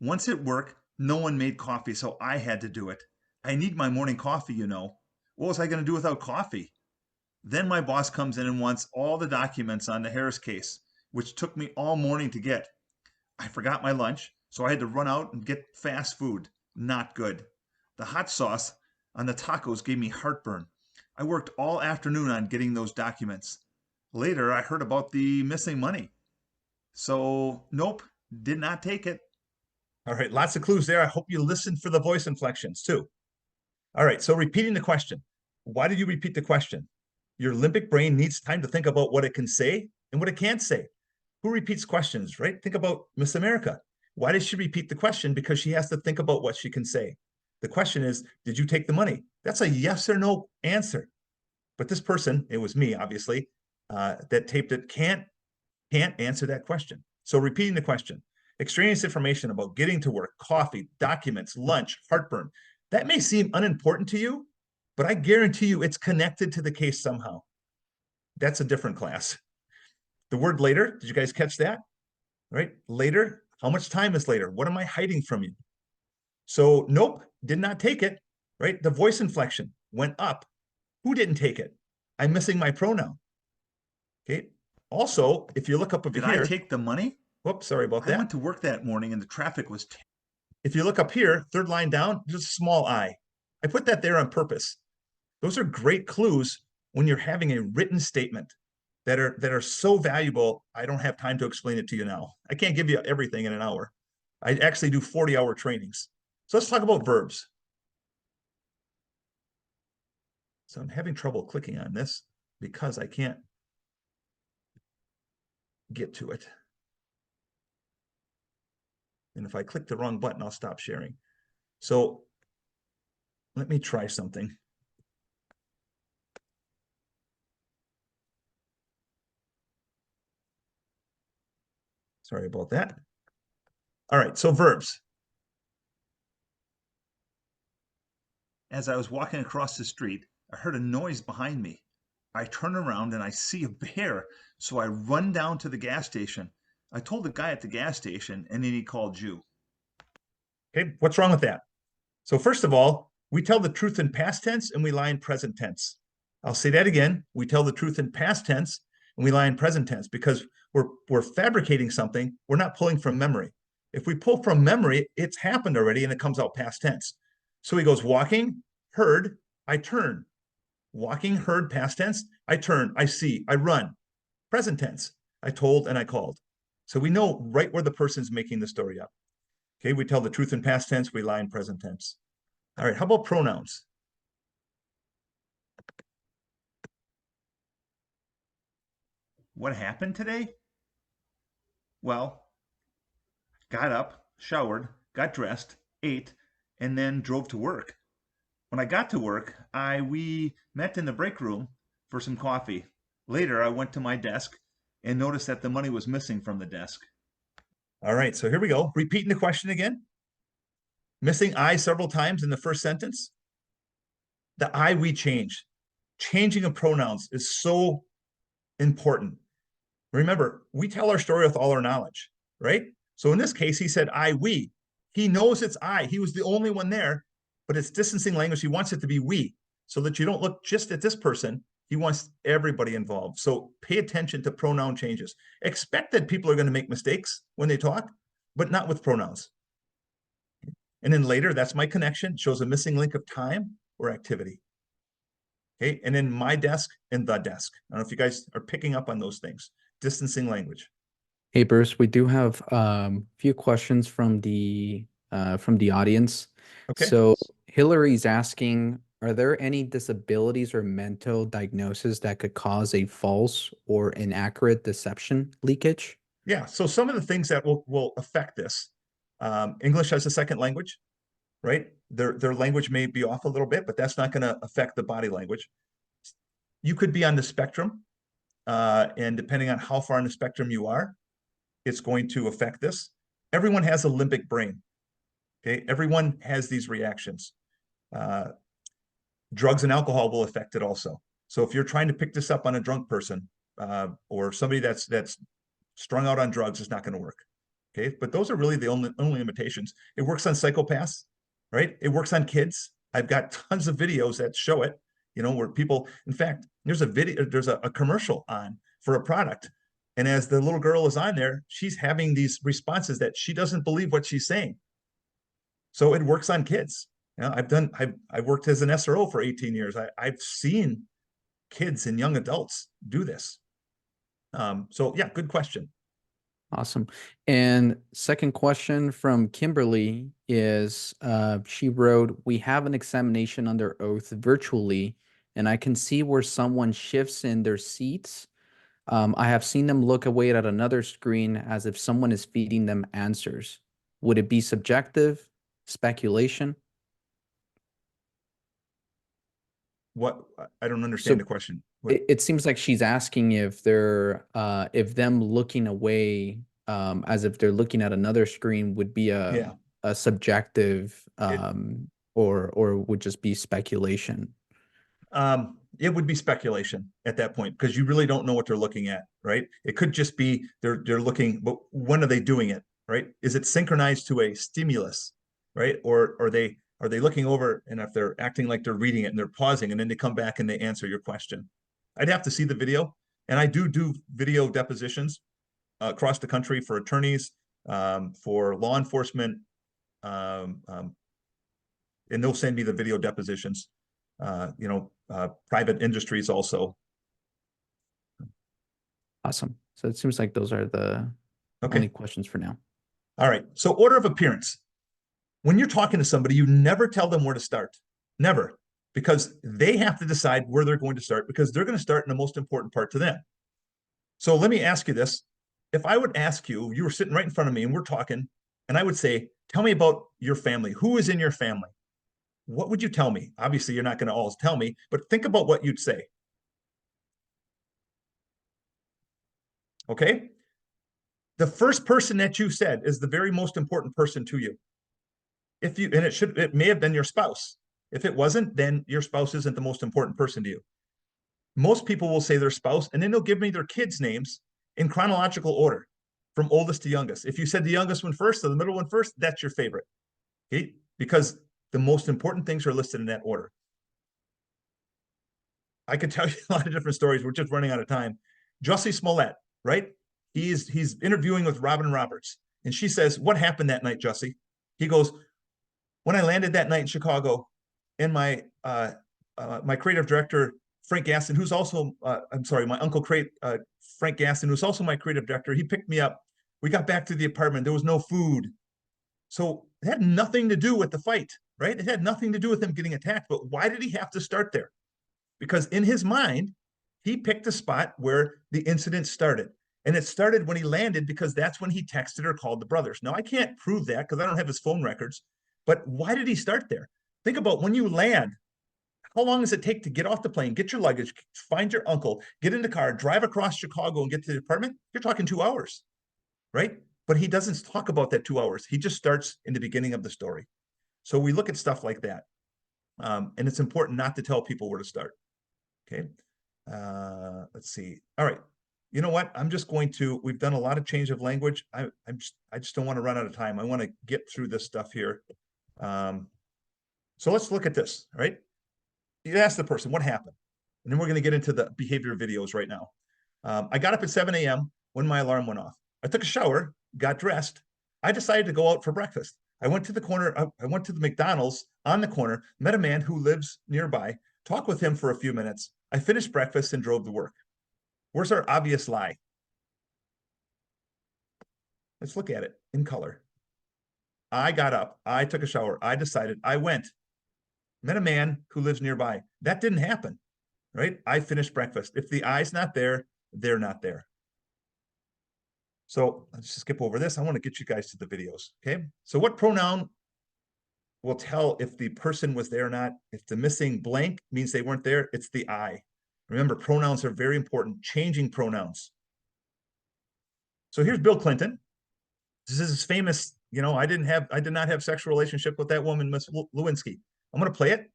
Once at work, no one made coffee, so I had to do it. I need my morning coffee, you know. What was I going to do without coffee? Then my boss comes in and wants all the documents on the Harris case, which took me all morning to get. I forgot my lunch, so I had to run out and get fast food. Not good. The hot sauce, on the tacos gave me heartburn. I worked all afternoon on getting those documents. Later, I heard about the missing money. So, nope, did not take it. All right, lots of clues there. I hope you listened for the voice inflections too. All right, so repeating the question. Why did you repeat the question? Your limbic brain needs time to think about what it can say and what it can't say. Who repeats questions, right? Think about Miss America. Why does she repeat the question? Because she has to think about what she can say. The question is, did you take the money? That's a yes or no answer. But this person, it was me, obviously, that taped it, can't answer that question. So repeating the question, extraneous information about getting to work, coffee, documents, lunch, heartburn. That may seem unimportant to you, but I guarantee you it's connected to the case somehow. That's a different class. The word later, did you guys catch that? Right? Later, how much time is later? What am I hiding from you? So nope, did not take it, right? The voice inflection went up. Who didn't take it? I'm missing my pronoun. Okay. Also, if you look up over Did here. I take the money? Whoops, sorry about I that. went to work that morning and the traffic was If you look up here, third line down, there's a small I. I put that there on purpose. Those are great clues when you're having a written statement that are so valuable. I don't have time to explain it to you now. I can't give you everything in an hour. I actually do 40-hour trainings. So let's talk about verbs. So I'm having trouble clicking on this because I can't get to it. And if I click the wrong button, I'll stop sharing. So let me try something. Sorry about that. All right, so verbs. As I was walking across the street, I heard a noise behind me. I turn around and I see a bear, so I run down to the gas station. I told the guy at the gas station, and then he called you. Okay, what's wrong with that? So first of all, we tell the truth in past tense and we lie in present tense. I'll say that again. We tell the truth in past tense and we lie in present tense because we're fabricating something. We're not pulling from memory. If we pull from memory, it's happened already and it comes out past tense. So he goes walking, heard, I turn. Walking, heard, past tense, I turn, I see, I run. Present tense, I told and I called. So we know right where the person's making the story up. Okay, we tell the truth in past tense, we lie in present tense. All right, how about pronouns? What happened today? Well, got up, showered, got dressed, ate, and then drove to work. When I got to work, we met in the break room for some coffee. Later, I went to my desk and noticed that the money was missing from the desk. All right, so here we go. Repeating the question again. Missing I several times in the first sentence. The I we change. Changing of pronouns is so important. Remember, we tell our story with all our knowledge, right? So in this case, he said I, we. He knows it's I. He was the only one there, but it's distancing language. He wants it to be we so that you don't look just at this person. He wants everybody involved. So pay attention to pronoun changes. Expect that people are going to make mistakes when they talk, but not with pronouns. And then later, that's my connection, shows a missing link of time or activity. Okay, and then my desk and the desk. I don't know if you guys are picking up on those things. Distancing language. Hey Bruce, we do have a few questions from the audience. Okay. So Hillary's asking, are there any disabilities or mental diagnoses that could cause a false or inaccurate deception leakage? Yeah, so some of the things that will affect this. English as a second language, right? Their language may be off a little bit, but that's not going to affect the body language. You could be on the spectrum, and depending on how far on the spectrum you are, it's going to affect this. Everyone has a limbic brain. Okay, everyone has these reactions. Drugs and alcohol will affect it also. So if you're trying to pick this up on a drunk person or somebody that's strung out on drugs, it's not going to work. Okay, but those are really the only limitations. It works on psychopaths, right? It works on kids. I've got tons of videos that show it. You know, where people, in fact, there's a commercial on for a product. And as the little girl is on there, she's having these responses that she doesn't believe what she's saying. So it works on kids. You know, I've worked as an SRO for 18 years. I've seen kids and young adults do this. So yeah, good question. Awesome. And second question from Kimberly is, she wrote, we have an examination under oath virtually, and I can see where someone shifts in their seats. I have seen them look away at another screen as if someone is feeding them answers. Would it be subjective, speculation? What? I don't understand So the question. What? it seems like she's asking if they're if them looking away as if they're looking at another screen would be Yeah. a subjective It, or would just be speculation. it would be speculation at that point because you really don't know what they're looking at, right? It could just be they're looking, but when are they doing it, right? Is it synchronized to a stimulus, right? Or are they looking over and if they're acting like they're reading it and they're pausing and then they come back and they answer your question? I'd have to see the video, and I do video depositions across the country for attorneys, for law enforcement, um, um, and they'll send me the video depositions. Private industries also. Awesome. So it seems like those are the only Okay. questions for now. All right. So order of appearance. When you're talking to somebody, you never tell them where to start. Never. Because they have to decide where they're going to start because they're going to start in the most important part to them. So let me ask you this. If I would ask you, you were sitting right in front of me and we're talking, and I would say, tell me about your family. Who is in your family? What would you tell me? Obviously, you're not going to always tell me, but think about what you'd say. Okay. The first person that you said is the very most important person to you. It may have been your spouse. If it wasn't, then your spouse isn't the most important person to you. Most people will say their spouse, and then they'll give me their kids' names in chronological order from oldest to youngest. If you said the youngest one first or the middle one first, that's your favorite. Okay. Because the most important things are listed in that order. I could tell you a lot of different stories. We're just running out of time. Jussie Smollett, right? He's interviewing with Robin Roberts, and she says, "What happened that night, Jussie?" He goes, "When I landed that night in Chicago, and my creative director Frank Gaston, who's also my uncle Frank Gaston, who's also my creative director, he picked me up. We got back to the apartment. There was no food, so it had nothing to do with the fight, right? It had nothing to do with him getting attacked. But why did he have to start there? Because in his mind, he picked a spot where the incident started. And it started when he landed because that's when he texted or called the brothers. Now, I can't prove that because I don't have his phone records, but why did he start there? Think about when you land, how long does it take to get off the plane, get your luggage, find your uncle, get in the car, drive across Chicago and get to the apartment? You're talking 2 hours, right? But he doesn't talk about that 2 hours. He just starts in the beginning of the story. So we look at stuff like that. And it's important not to tell people where to start. Okay. Let's see. All right. You know what? We've done a lot of change of language. I just don't want to run out of time. I want to get through this stuff here. So let's look at this, right? You ask the person what happened, and then we're going to get into the behavior videos right now. I got up at 7 a.m. when my alarm went off. I took a shower, got dressed. I decided to go out for breakfast. I went to the McDonald's on the corner, met a man who lives nearby, talked with him for a few minutes. I finished breakfast and drove to work. Where's our obvious lie? Let's look at it in color. I got up, I took a shower, I decided, I went, met a man who lives nearby. That didn't happen, right? I finished breakfast. If the I's not there, they're not there. So let's just skip over this. I want to get you guys to the videos. Okay. So what pronoun will tell if the person was there or not? If the missing blank means they weren't there, it's the I. Remember, pronouns are very important, changing pronouns. So here's Bill Clinton. This is his famous, I did not have sexual relationship with that woman, Miss Lewinsky. I'm going to play it. And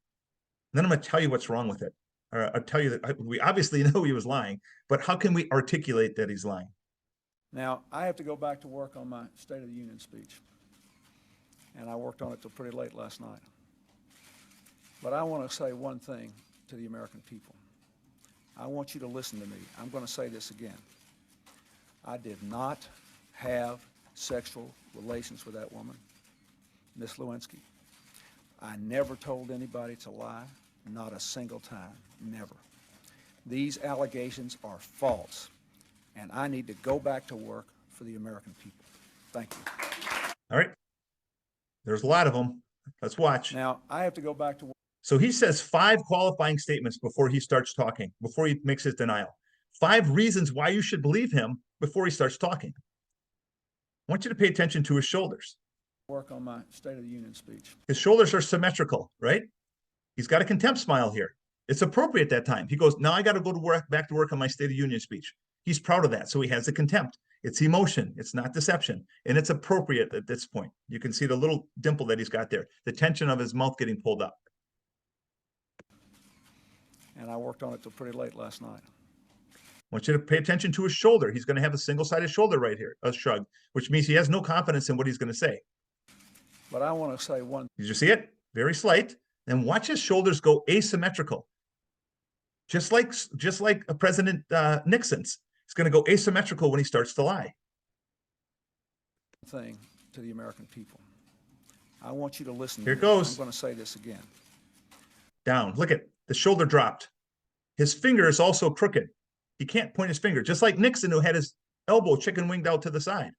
then I'm going to tell you what's wrong with it. Or I'll tell you that we obviously know he was lying, but how can we articulate that he's lying? Now, I have to go back to work on my State of the Union speech, and I worked on it till pretty late last night. But I want to say one thing to the American people. I want you to listen to me. I'm going to say this again. I did not have sexual relations with that woman, Miss Lewinsky. I never told anybody to lie, not a single time, never. These allegations are false, and I need to go back to work for the American people. Thank you. All right. There's a lot of them. Let's watch. Now, I have to go back to work. So he says 5 qualifying statements before he starts talking, before he makes his denial. 5 reasons why you should believe him before he starts talking. I want you to pay attention to his shoulders. Work on my State of the Union speech. His shoulders are symmetrical, right? He's got a contempt smile here. It's appropriate that time. He goes, now I got to go to work, back to work on my State of the Union speech. He's proud of that. So he has the contempt. It's emotion. It's not deception. And it's appropriate at this point. You can see the little dimple that he's got there, the tension of his mouth getting pulled up. And I worked on it till pretty late last night. I want you to pay attention to his shoulder. He's going to have a single-sided shoulder right here, a shrug, which means he has no confidence in what he's going to say. But I want to say one. Did you see it? Very slight. And watch his shoulders go asymmetrical. Just like President Nixon's. It's going to go asymmetrical when he starts to lie. Thing to the American people. I want you to listen. Here it goes. I'm going to say this again. Down. Look at the shoulder dropped. His finger is also crooked. He can't point his finger, just like Nixon, who had his elbow chicken winged out to the side.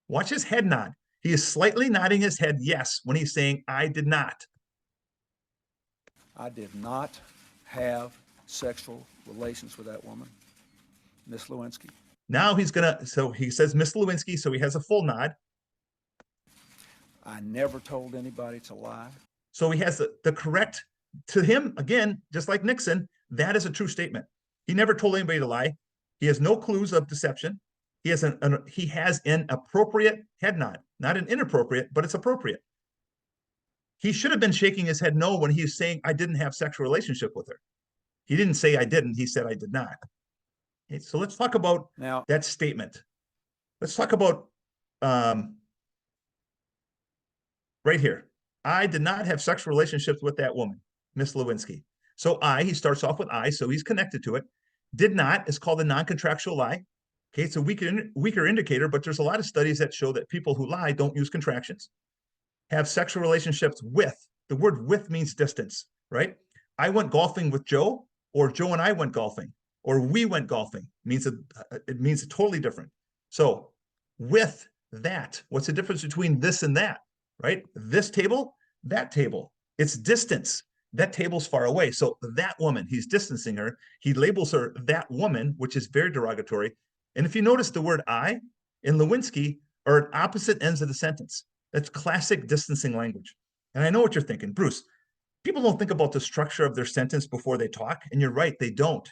Watch his head nod. He is slightly nodding his head yes when he's saying, I did not. I did not have sexual relations with that woman, Miss Lewinsky. Now he's going to, so he says Miss Lewinsky, so he has a full nod. I never told anybody to lie. So he has the correct, to him, again, just like Nixon, that is a true statement. He never told anybody to lie. He has no clues of deception. He has an appropriate head nod, not an inappropriate, but it's appropriate. He should have been shaking his head no when he's saying, I didn't have sexual relationship with her. He didn't say I didn't. He said I did not. Okay, so let's talk about now that statement. Let's talk about right here. I did not have sexual relationships with that woman, Miss Lewinsky. So he starts off with I, so he's connected to it. Did not is called a non-contractual lie. Okay, it's a weaker indicator, but there's a lot of studies that show that people who lie don't use contractions. Have sexual relationships with. The word with means distance, right? I went golfing with Joe, or Joe and I went golfing, or we went golfing. It means totally different. So with that, what's the difference between this and that, right? This table, that table. It's distance. That table's far away. So that woman, he's distancing her. He labels her that woman, which is very derogatory. And if you notice, the word I and Lewinsky are at opposite ends of the sentence. That's classic distancing language. And I know what you're thinking, Bruce. People don't think about the structure of their sentence before they talk. And you're right, they don't.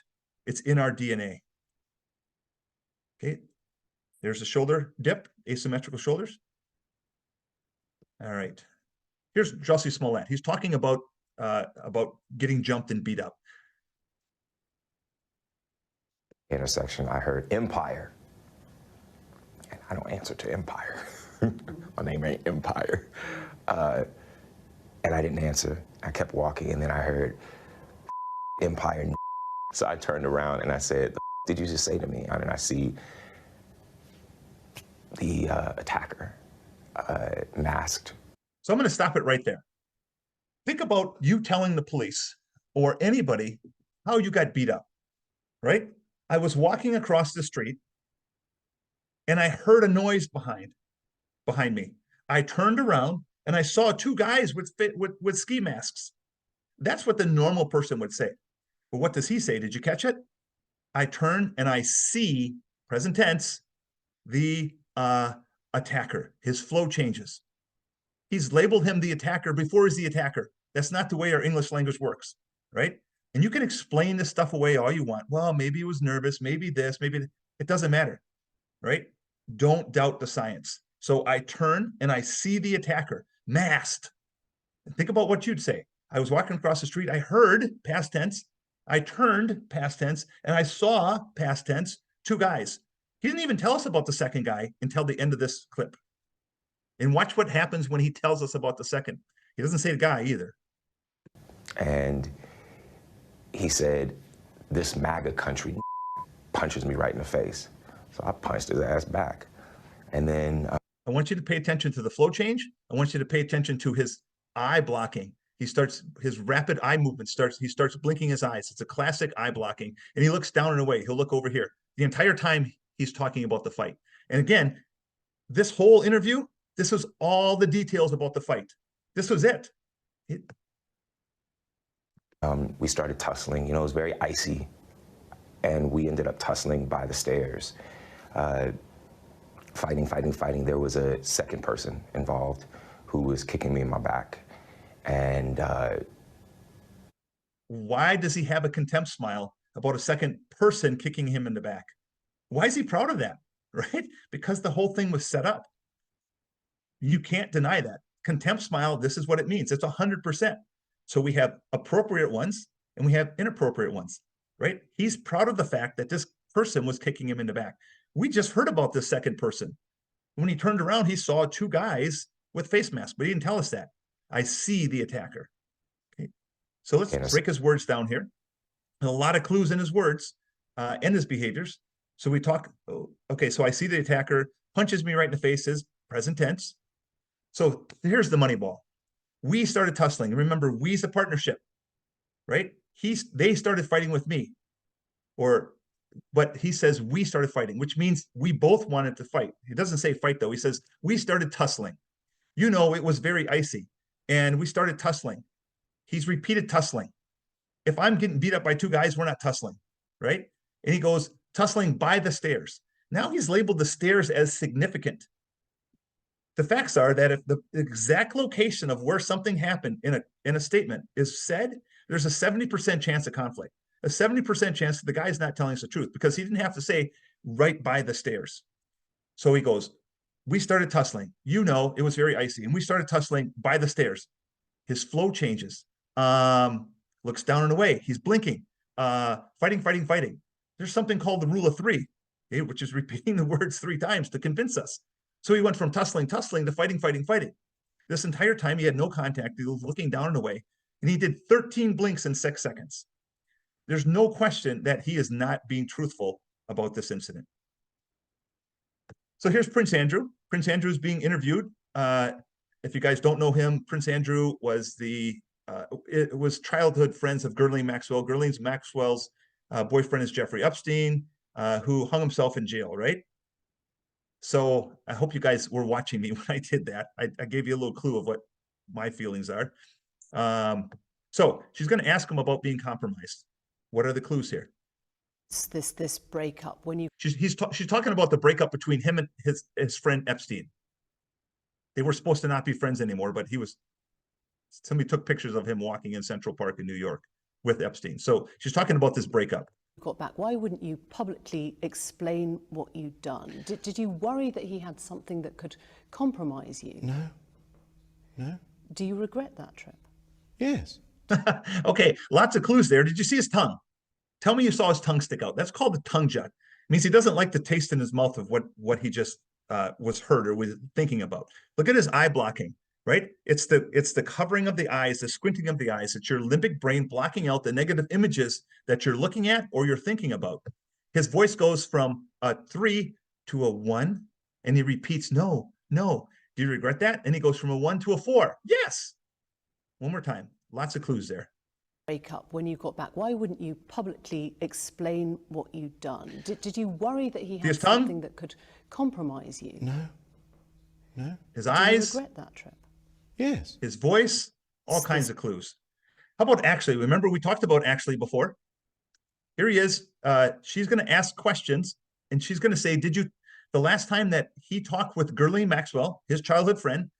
It's in our DNA. Okay, there's a shoulder dip, asymmetrical shoulders. All right. Here's Jussie Smollett. He's talking about getting jumped and beat up. Intersection, I heard Empire. And I don't answer to Empire. My name ain't Empire. And I didn't answer. I kept walking, and then I heard Empire. So I turned around and I said, the did you just say to me? And I see the attacker masked. So I'm going to stop it right there. Think about you telling the police or anybody how you got beat up, right? I was walking across the street and I heard a noise behind me. I turned around and I saw 2 guys with ski masks. That's what the normal person would say. But what does he say? Did you catch it? I turn and I see, present tense, the attacker. His flow changes. He's labeled him the attacker before he's the attacker. That's not the way our English language works, right? And you can explain this stuff away all you want. Well, maybe he was nervous, maybe this, maybe that. It doesn't matter, right? Don't doubt the science. So I turn and I see the attacker, masked. And think about what you'd say. I was walking across the street. I heard, past tense. I turned, past tense, and I saw, past tense, 2 guys. He didn't even tell us about the second guy until the end of this clip. And watch what happens when he tells us about the second. He doesn't say the guy either. And he said, this MAGA country punches me right in the face. So I punched his ass back. And then I want you to pay attention to the flow change. I want you to pay attention to his eye blocking. His rapid eye movement he starts blinking his eyes. It's a classic eye blocking. And he looks down and away. He'll look over here. The entire time he's talking about the fight. And again, this whole interview, this was all the details about the fight. This was it. We started tussling, it was very icy, and we ended up tussling by the stairs. Fighting. There was a second person involved who was kicking me in my back. And why does he have a contempt smile about a second person kicking him in the back? Why is he proud of that, right? Because the whole thing was set up. You can't deny that. Contempt smile, this is what it means. It's 100%. So we have appropriate ones and we have inappropriate ones, right? He's proud of the fact that this person was kicking him in the back. We just heard about this second person. When he turned around, he saw two guys with face masks, but he didn't tell us that. I see the attacker. Okay. So let's break his words down here. And a lot of clues in his words and his behaviors. So we talk, okay, so I see the attacker, punches me right in the face, is present tense. So here's the money ball. We started tussling. Remember, we's a partnership, right? They started fighting with me. But he says we started fighting, which means we both wanted to fight. He doesn't say fight, though. He says we started tussling. It was very icy, and we started tussling. He's repeated tussling. If I'm getting beat up by two guys, we're not tussling, right? And he goes, tussling by the stairs. Now he's labeled the stairs as significant. The facts are that if the exact location of where something happened in a statement is said, there's a 70% chance of conflict. A 70% chance that the guy's not telling us the truth because he didn't have to say right by the stairs. So he goes, we started tussling. It was very icy. And we started tussling by the stairs. His flow changes. Looks down and away. He's blinking. Fighting. There's something called the rule of three, okay, which is repeating the words 3 times to convince us. So he went from tussling to fighting. This entire time he had no contact. He was looking down and away. And he did 13 blinks in 6 seconds. There's no question that he is not being truthful about this incident. So here's Prince Andrew. Prince Andrew is being interviewed. If you guys don't know him, Prince Andrew was childhood friends of Ghislaine Maxwell. Ghislaine Maxwell's boyfriend is Jeffrey Epstein, who hung himself in jail, right? So I hope you guys were watching me when I did that. I gave you a little clue of what my feelings are. So she's going to ask him about being compromised. What are the clues here? This breakup when you she's talking about the breakup between him and his friend Epstein. They were supposed to not be friends anymore, but somebody took pictures of him walking in Central Park in New York with Epstein. So she's talking about this breakup. got back, why wouldn't you publicly explain what you'd done? Did you worry that he had something that could compromise you? No. Do you regret that trip? Yes. Okay, lots of clues there. Did you see his tongue? Tell me you saw his tongue stick out. That's called a tongue jut. It means he doesn't like the taste in his mouth of what he just was heard or was thinking about. Look at his eye blocking, right? It's the covering of the eyes, the squinting of the eyes. It's your limbic brain blocking out the negative images that you're looking at or you're thinking about. His voice goes from a 3 to a 1, and he repeats, no. Do you regret that? And he goes from a 1 to a 4. Yes. One more time. Lots of clues there. Breakup when you got back, why wouldn't you publicly explain what you'd done? Did you worry that he had something that could compromise you? No. His eyes. Do you regret that trip? Yes. His voice, all kinds of clues. How about Ashley? Remember we talked about Ashley before? Here he is. She's going to ask questions, and she's going to say, the last time that he talked with Ghislaine Maxwell, his childhood friend,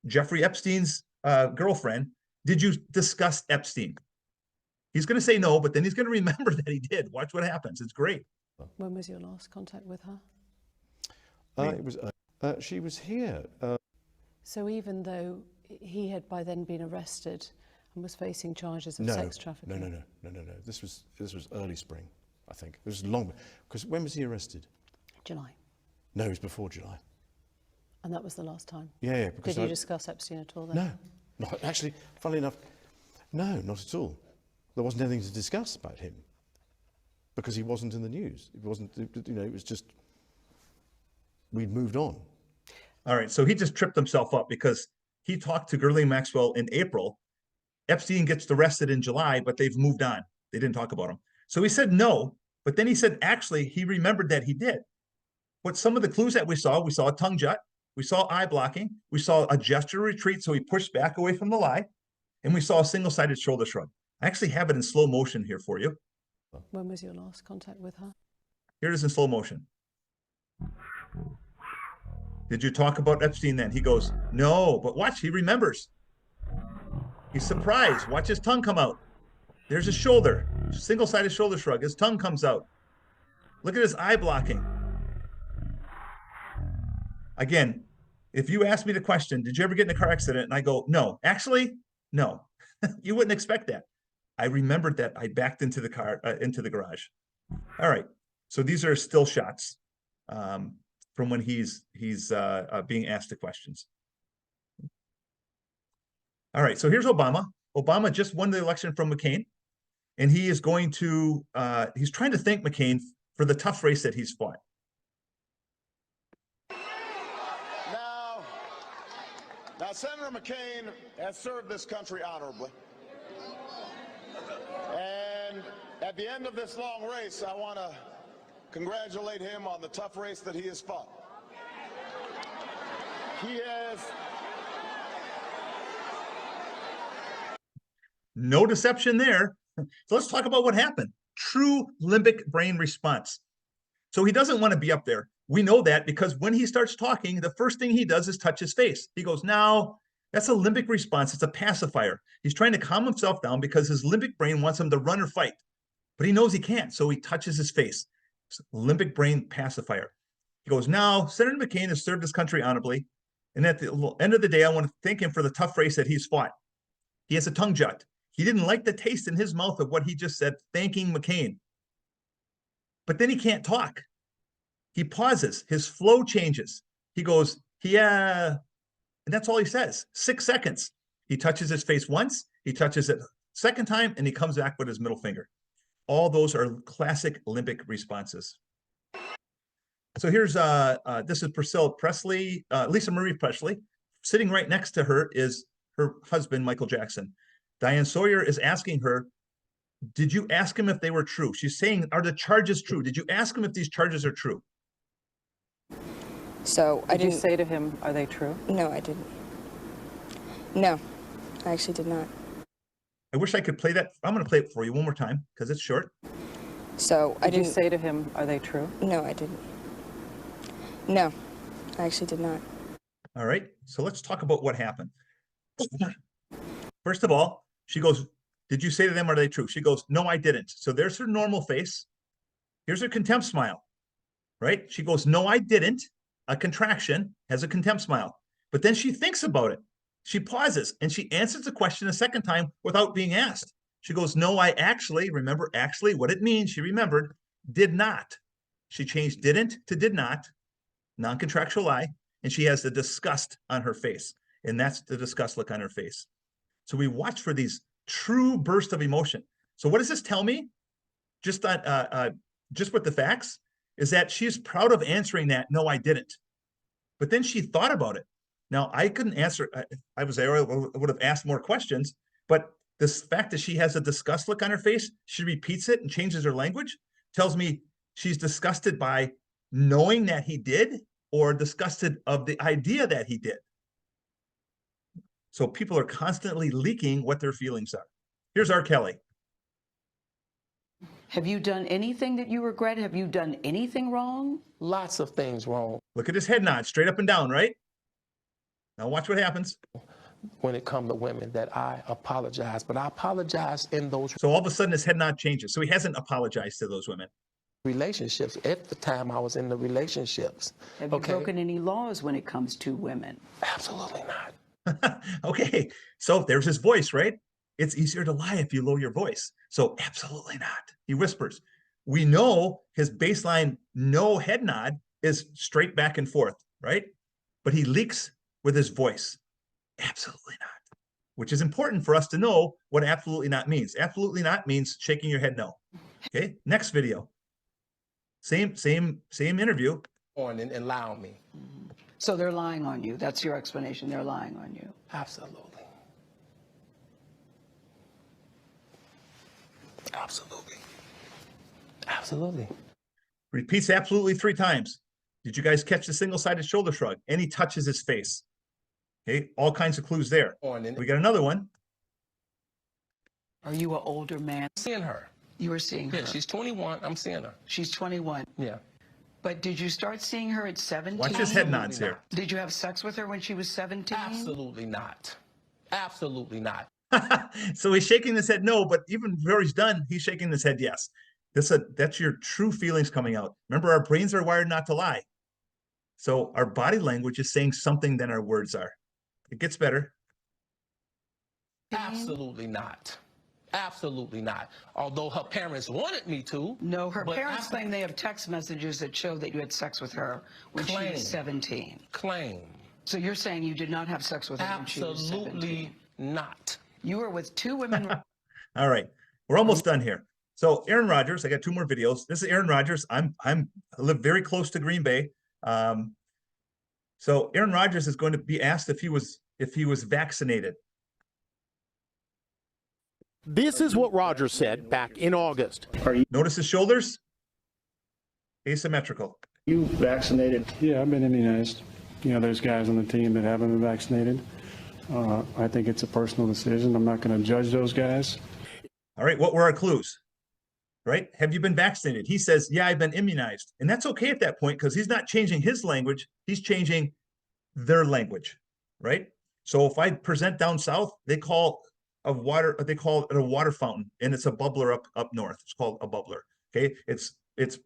Jeffrey Epstein's girlfriend, did you discuss Epstein? He's going to say no, but then he's going to remember that he did. Watch what happens. It's great. When was your last contact with her? She was here. So even though he had by then been arrested and was facing charges of sex trafficking? No. This was early spring, I think. This was long, because when was he arrested? July. No, it was before July. And that was the last time? Yeah. Did you discuss Epstein at all then? No, actually, funnily enough, no, not at all. There wasn't anything to discuss about him because he wasn't in the news. It wasn't, it was just, we'd moved on. All right, so he just tripped himself up because he talked to Ghislaine Maxwell in April. Epstein gets arrested in July, but they've moved on. They didn't talk about him. So he said no, but then he said actually he remembered that he did. But some of the clues that we saw a tongue jut, we saw eye blocking, we saw a gesture retreat, so he pushed back away from the lie, and we saw a single-sided shoulder shrug. I actually have it in slow motion here for you. When was your last contact with her? Here it is in slow motion. Did you talk about Epstein then? He goes, no, but watch, he remembers. He's surprised. Watch his tongue come out. There's his shoulder, single-sided shoulder shrug. His tongue comes out. Look at his eye blocking. Again, if you ask me the question, did you ever get in a car accident? And I go, no, actually, no. You wouldn't expect that. I remembered that I backed into the car, into the garage. All right. So these are still shots from when he's being asked the questions. All right. So here's Obama. Obama just won the election from McCain, and he is going to, he's trying to thank McCain for the tough race that he's fought. Now, Senator McCain has served this country honorably. And at the end of this long race, I want to congratulate him on the tough race that he has fought. He has... No deception there. So let's talk about what happened. True limbic brain response. So he doesn't want to be up there. We know that because when he starts talking, the first thing he does is touch his face. He goes, now, that's a limbic response. It's a pacifier. He's trying to calm himself down because his limbic brain wants him to run or fight, but he knows he can't, so he touches his face. It's limbic brain pacifier. He goes, now, Senator McCain has served this country honorably, and at the end of the day, I want to thank him for the tough race that he's fought. He has a tongue jut. He didn't like the taste in his mouth of what he just said, thanking McCain. But then he can't talk. He pauses. His flow changes. He goes, yeah, and that's all he says. 6 seconds. He touches his face once. He touches it second time, and he comes back with his middle finger. All those are classic limbic responses. So here's, this is Priscilla Presley, Lisa Marie Presley. Sitting right next to her is her husband, Michael Jackson. Diane Sawyer is asking her, did you ask him if they were true? She's saying, are the charges true? Did you ask him if these charges are true? So I didn't... Did you say to him, are they true? No, I didn't. No, I actually did not. I wish I could play that. I'm going to play it for you one more time because it's short. So I didn't... Did you say to him, are they true? No, I didn't. No, I actually did not. All right, so let's talk about what happened. First of all, she goes, did you say to them, are they true? She goes, no, I didn't. So there's her normal face. Here's her contempt smile, right? She goes, no, I didn't. A contraction has a contempt smile. But then she thinks about it. She pauses and she answers the question a second time without being asked. She goes, no, I actually, remember actually what it means, she remembered, did not. She changed didn't to did not, non-contractual lie, and she has the disgust on her face. And that's the disgust look on her face. So we watch for these true bursts of emotion. So what does this tell me? Just with the facts, is that she's proud of answering that, no, I didn't. But then she thought about it. Now, I couldn't answer, I was there, I would have asked more questions, but this fact that she has a disgust look on her face, she repeats it and changes her language, tells me she's disgusted by knowing that he did or disgusted of the idea that he did. So people are constantly leaking what their feelings are. Here's R. Kelly. Have you done anything that you regret? Have you done anything wrong? Lots of things wrong. Look at his head nod, straight up and down, right? Now watch what happens. When it comes to women, that I apologize, but I apologize in those. So all of a sudden his head nod changes. So he hasn't apologized to those women. Relationships, at the time I was in the relationships. Have you broken any laws when it comes to women? Absolutely not. Okay, so there's his voice, right? It's easier to lie if you lower your voice. So absolutely not. He whispers. We know his baseline no head nod is straight back and forth, right? But he leaks with his voice. Absolutely not. Which is important for us to know what absolutely not means. Absolutely not means shaking your head no. Okay, next video. Same interview. And allow me. So they're lying on you. That's your explanation. They're lying on you. Absolutely. Absolutely. Absolutely. Repeats absolutely 3 times. Did you guys catch the single-sided shoulder shrug? And he touches his face. Okay, all kinds of clues there. We got another one. Are you an older man? Seeing her. You were seeing her. Yeah, she's 21. I'm seeing her. She's 21. Yeah. But did you start seeing her at 17? Watch his head nods here. Did you have sex with her when she was 17? Absolutely not. Absolutely not. So he's shaking his head no, but even before he's done, he's shaking his head yes. That's your true feelings coming out. Remember, our brains are wired not to lie. So our body language is saying something than our words are. It gets better. Absolutely not. Absolutely not. Although her parents wanted me to. No, her parents claim they have text messages that show that you had sex with her when she was 17. Claim. So you're saying you did not have sex with her when she was 17? Absolutely not. You were with 2 women. All right, we're almost done here. So Aaron Rodgers, I got 2 more videos. This is Aaron Rodgers. I live very close to Green Bay. So Aaron Rodgers is going to be asked if he was vaccinated. This is what Rodgers said back in August. Notice his shoulders? Asymmetrical. You vaccinated? Yeah, I've been immunized. You know, there's guys on the team that haven't been vaccinated. I think it's a personal decision. I'm not going to judge those guys. All right, what were our clues? Right? Have you been vaccinated? He says, yeah, I've been immunized. And that's okay at that point because he's not changing his language. He's changing their language, right? So if I present down south, they call it a water fountain, and it's a bubbler up north. It's called a bubbler. Okay, it's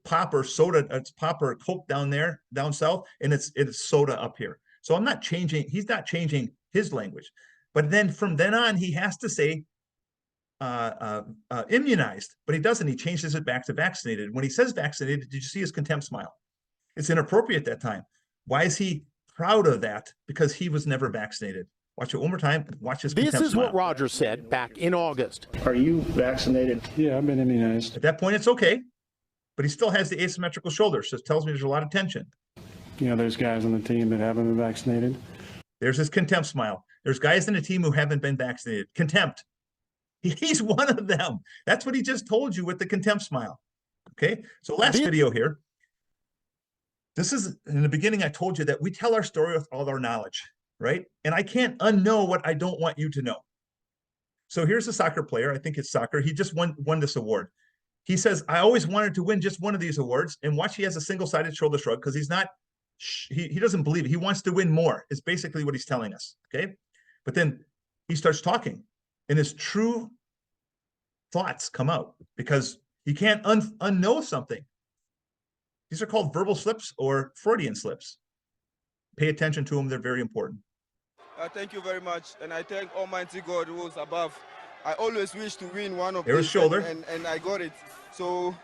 pop or soda, it's pop or Coke down south, and it's soda up here. So I'm not changing. He's not changing his language, but then from then on, he has to say immunized, but he doesn't. He changes it back to vaccinated. When he says vaccinated, did you see his contempt smile? It's inappropriate at that time. Why is he proud of that? Because he was never vaccinated. Watch it one more time. Watch his contempt smile. This is what Rodgers said back in August. Are you vaccinated? Yeah, I've been immunized. At that point, it's okay, but he still has the asymmetrical shoulders, so it tells me there's a lot of tension. You know, there's guys on the team that haven't been vaccinated. There's his contempt smile. There's guys in the team who haven't been vaccinated. Contempt. He's one of them. That's what he just told you with the contempt smile. Okay, so last video here. This is, in the beginning, I told you that we tell our story with all our knowledge, right? And I can't unknow what I don't want you to know. So here's a soccer player. I think it's soccer. He just won this award. He says, I always wanted to win just one of these awards. And watch, he has a single-sided shoulder shrug because he's not, he doesn't believe it. He wants to win more, is basically what he's telling us, okay? But then he starts talking, and his true thoughts come out because he can't unknow something. These are called verbal slips or Freudian slips. Pay attention to them. They're very important. Thank you very much. And I thank Almighty God who is above. I always wish to win one of There's these. shoulder. And I got it. So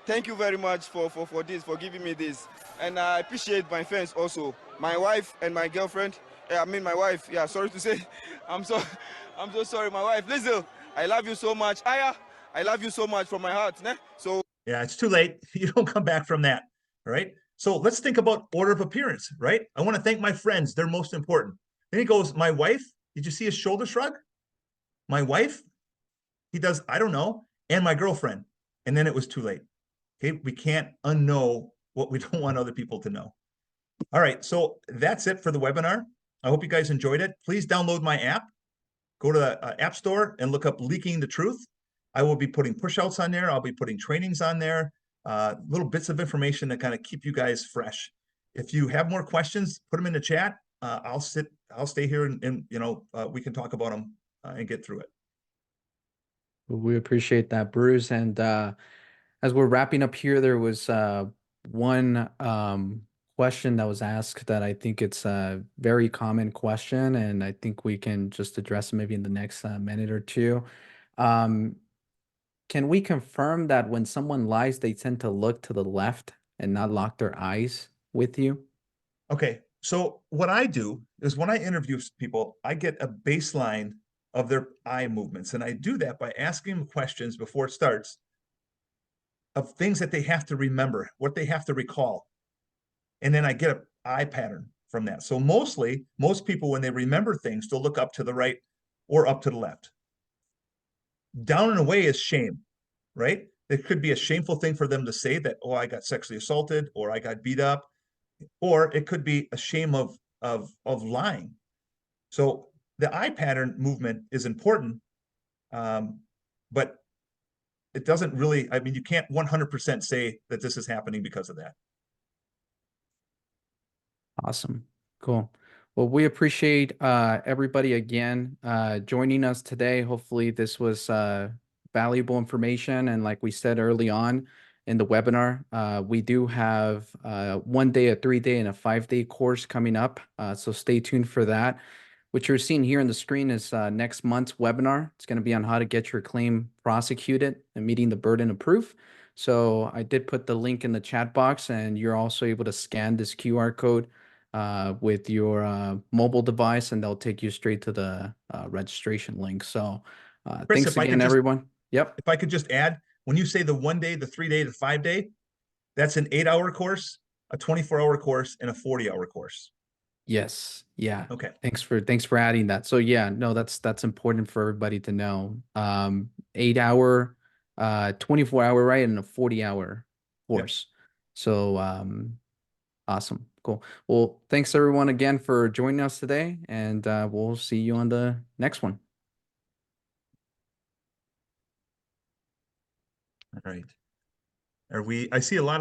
thank you very much for this, for giving me this. And I appreciate my fans also. My wife and my girlfriend. I mean my wife. Yeah, sorry to say. I'm so sorry. My wife. Listen, I love you so much. Aya, I love you so much from my heart. Ne? So yeah, it's too late. You don't come back from that. All right. So let's think about order of appearance, right? I want to thank my friends. They're most important. Then he goes, my wife. Did you see his shoulder shrug? My wife. He does, I don't know. And my girlfriend. And then it was too late. Okay. We can't unknow what we don't want other people to know. All right. So that's it for the webinar. I hope you guys enjoyed it. Please download my app. Go to the App Store and look up Leaking the Truth. I will be putting push-outs on there. I'll be putting trainings on there, little bits of information to kind of keep you guys fresh. If you have more questions, put them in the chat. I'll stay here and we can talk about them and get through it. We appreciate that, Bruce. And as we're wrapping up here, there was one question that was asked that I think it's a very common question, and I think we can just address it maybe in the next minute or two. Can we confirm that when someone lies, they tend to look to the left and not lock their eyes with you? Okay, so what I do is when I interview people, I get a baseline of their eye movements, and I do that by asking them questions before it starts of things that they have to remember, what they have to recall. And then I get an eye pattern. from that. So most people, when they remember things, they'll look up to the right or up to the left. Down and away is shame, right? It could be a shameful thing for them to say that, oh, I got sexually assaulted or I got beat up, or it could be a shame of lying. So the eye pattern movement is important, but it doesn't really, I mean, you can't 100% say that this is happening because of that. Awesome. Cool. Well, we appreciate everybody again joining us today. Hopefully this was valuable information. And like we said early on in the webinar, we do have 1 day, a 3-day, and a 5-day course coming up. So stay tuned for that. What you're seeing here on the screen is next month's webinar. It's going to be on how to get your claim prosecuted and meeting the burden of proof. So I did put the link in the chat box, and you're also able to scan this QR code with your mobile device, and they'll take you straight to the registration link. So Chris, thanks again, everyone. Yep. If I could just add, when you say the 1 day, the 3-day, the 5-day, that's an 8-hour course, a 24-hour course, and a 40-hour course. Yes. Yeah. Okay. Thanks for adding that. So yeah, no, that's important for everybody to know. 8-hour, 24-hour, right, and a 40-hour course. Yep. So awesome. Cool. Well, thanks everyone again for joining us today, and we'll see you on the next one. All right. I see a lot of